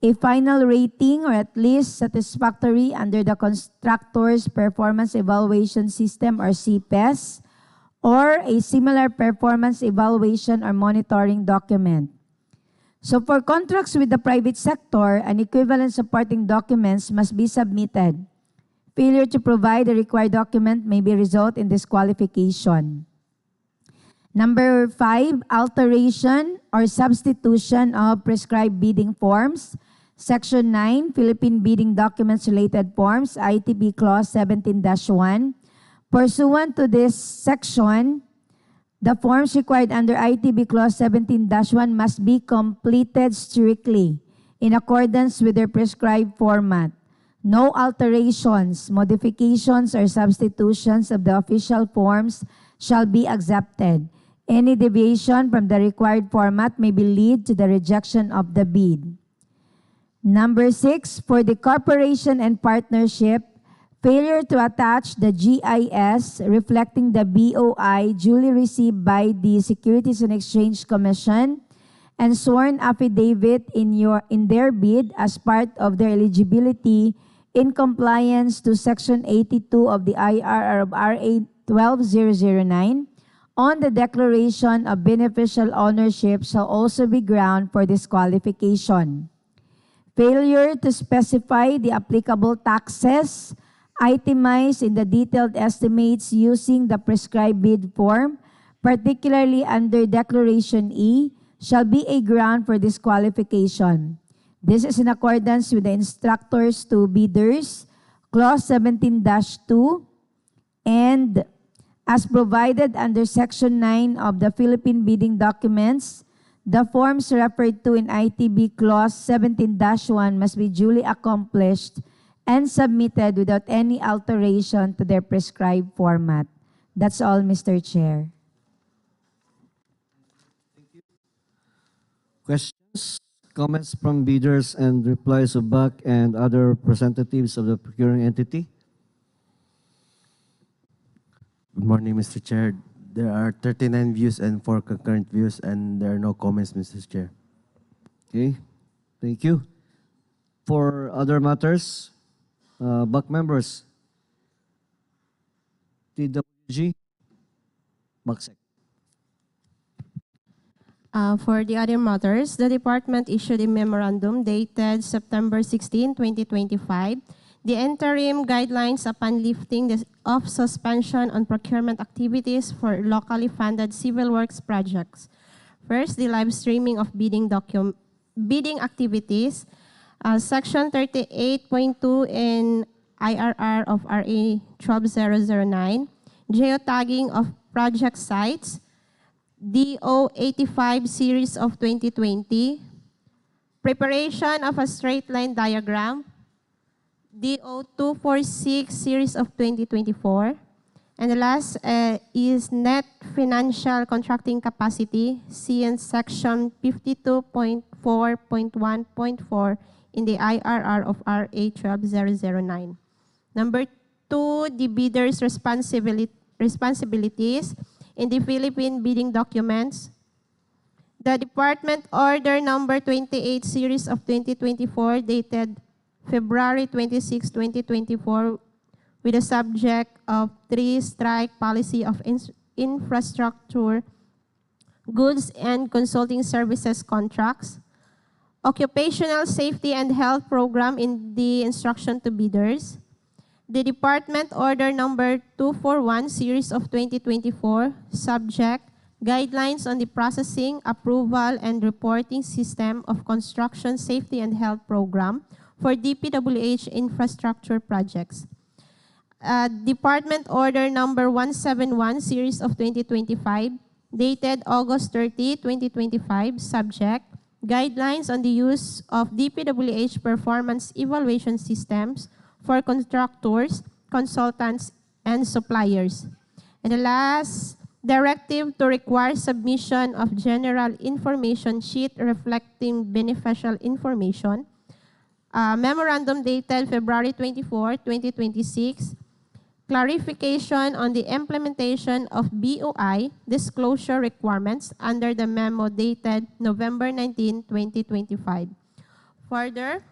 a final rating or at least satisfactory under the contractor's performance evaluation system or CPES, or a similar performance evaluation or monitoring document. So for contracts with the private sector, an equivalent supporting documents must be submitted. Failure to provide the required document may be result in disqualification. Number 5, alteration or substitution of prescribed bidding forms. Section 9, Philippine Bidding Documents Related Forms, ITB Clause 17-1. Pursuant to this section, the forms required under ITB Clause 17-1 must be completed strictly in accordance with their prescribed format. No alterations, modifications, or substitutions of the official forms shall be accepted. Any deviation from the required format may be lead to the rejection of the bid. Number 6, for the corporation and partnership, failure to attach the GIS reflecting the BOI duly received by the Securities and Exchange Commission and sworn affidavit in their bid as part of their eligibility in compliance to Section 82 of the IRR of RA 12009 on the declaration of beneficial ownership shall also be ground for disqualification. Failure to specify the applicable taxes itemized in the detailed estimates using the prescribed bid form, particularly under Declaration E, shall be a ground for disqualification. This is in accordance with the instructors to bidders, Clause 17-2, and as provided under Section 9 of the Philippine Bidding Documents, the forms referred to in ITB Clause 17-1 must be duly accomplished and submitted without any alteration to their prescribed format. That's all, Mr. Chair. Questions, comments from bidders, and replies of BAC and other representatives of the procuring entity? Good morning, Mr. Chair. There are 39 views and 4 concurrent views, and there are no comments, Mr. Chair. Okay, thank you. For other matters, BAC members, TWG, BACSEC. For the other matters, the department issued a memorandum dated September 16, 2025, the interim guidelines upon lifting of suspension on procurement activities for locally funded civil works projects. First, the live streaming of bidding activities. Section 38.2 in IRR of RA 12009, geotagging of project sites, DO 85 series of 2020, preparation of a straight line diagram, DO 246 series of 2024, and the last is net financial contracting capacity, CN section 52.4.1.4 in the IRR of RA 12009. Number 2, the bidder's responsibilities in the Philippine bidding documents. The Department Order Number 28 Series of 2024 dated February 26, 2024 with the subject of 3-strike policy of infrastructure, goods and consulting services contracts. Occupational Safety and Health Program in the instruction to bidders. The Department Order Number 241, Series of 2024, subject, Guidelines on the Processing, Approval, and Reporting System of Construction Safety and Health Program for DPWH infrastructure projects. Department Order Number 171, Series of 2025, dated August 30, 2025, subject, Guidelines on the use of DPWH performance evaluation systems for contractors, consultants, and suppliers. And the last, Directive to require submission of general information sheet reflecting beneficial information. Memorandum dated February 24, 2026. Clarification on the implementation of BOI disclosure requirements under the memo dated November 19, 2025. Further,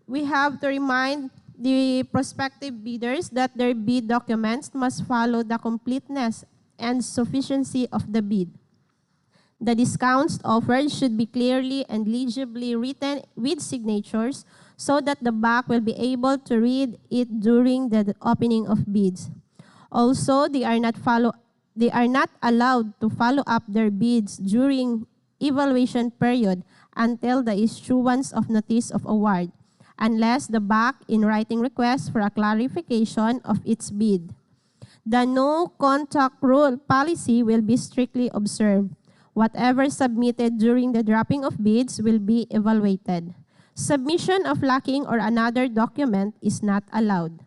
we have to remind the prospective bidders that their bid documents must follow the completeness and sufficiency of the bid. The discounts offered should be clearly and legibly written with signatures so that the BAC will be able to read it during the opening of bids. Also, they are not allowed to follow up their bids during evaluation period until the issuance of notice of award, unless the BAC in writing requests for a clarification of its bid. The no contact rule policy will be strictly observed. Whatever submitted during the dropping of bids will be evaluated. Submission of lacking or another document is not allowed.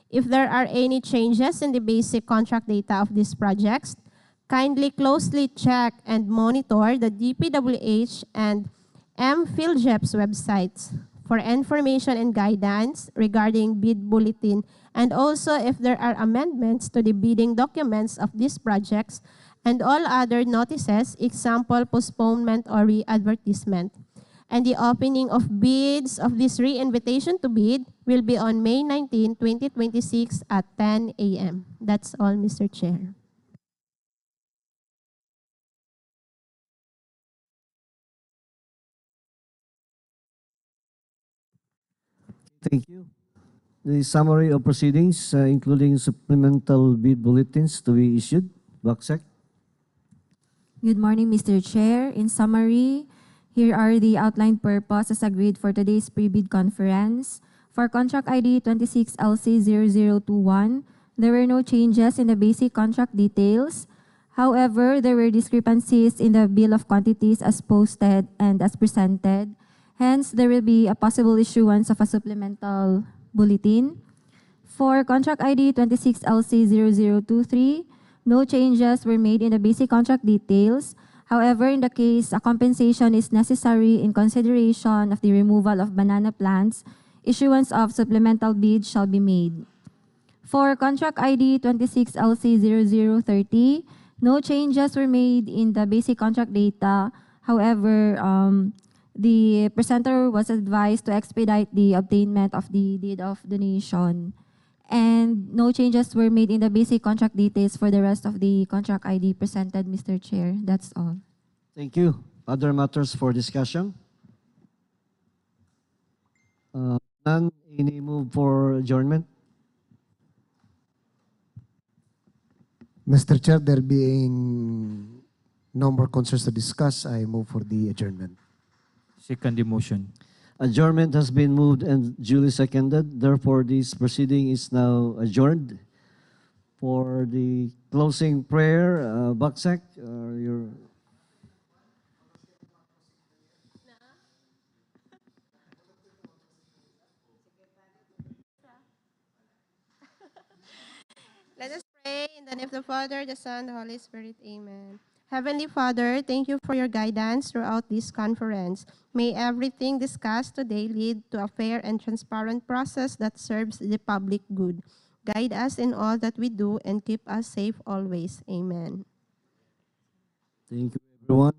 If there are any changes in the basic contract data of these projects, kindly closely check and monitor the DPWH and MPhilJEP's websites for information and guidance regarding bid bulletin, and also if there are amendments to the bidding documents of these projects and all other notices, example, postponement or re-advertisement. And the opening of bids of this re-invitation to bid will be on May 19, 2026 at 10 a.m. That's all, Mr. Chair. Thank you. The summary of proceedings, including supplemental bid bulletins to be issued. BACSEC. Good morning, Mr. Chair. In summary, here are the outlined purposes agreed for today's pre-bid conference. For contract ID 26LC0021, there were no changes in the basic contract details. However, there were discrepancies in the bill of quantities as posted and as presented. Hence, there will be a possible issuance of a supplemental bulletin. For contract ID 26LC0023, no changes were made in the basic contract details. However, in the case a compensation is necessary in consideration of the removal of banana plants, issuance of supplemental bids shall be made. For contract ID 26LC0030, no changes were made in the basic contract data. However, the presenter was advised to expedite the obtainment of the deed of donation. And no changes were made in the basic contract details for the rest of the contract ID presented, Mr. Chair. That's all. Thank you. Other matters for discussion? None. Any move for adjournment? Mr. Chair, there being no more concerns to discuss, I move for the adjournment. Second the motion. Adjournment has been moved and duly seconded. Therefore, this proceeding is now adjourned. For the closing prayer, BACSEC, your... Let us pray in the name of the Father, the Son, the Holy Spirit. Amen. Heavenly Father, thank you for your guidance throughout this conference. May everything discussed today lead to a fair and transparent process that serves the public good. Guide us in all that we do and keep us safe always. Amen. Thank you, everyone.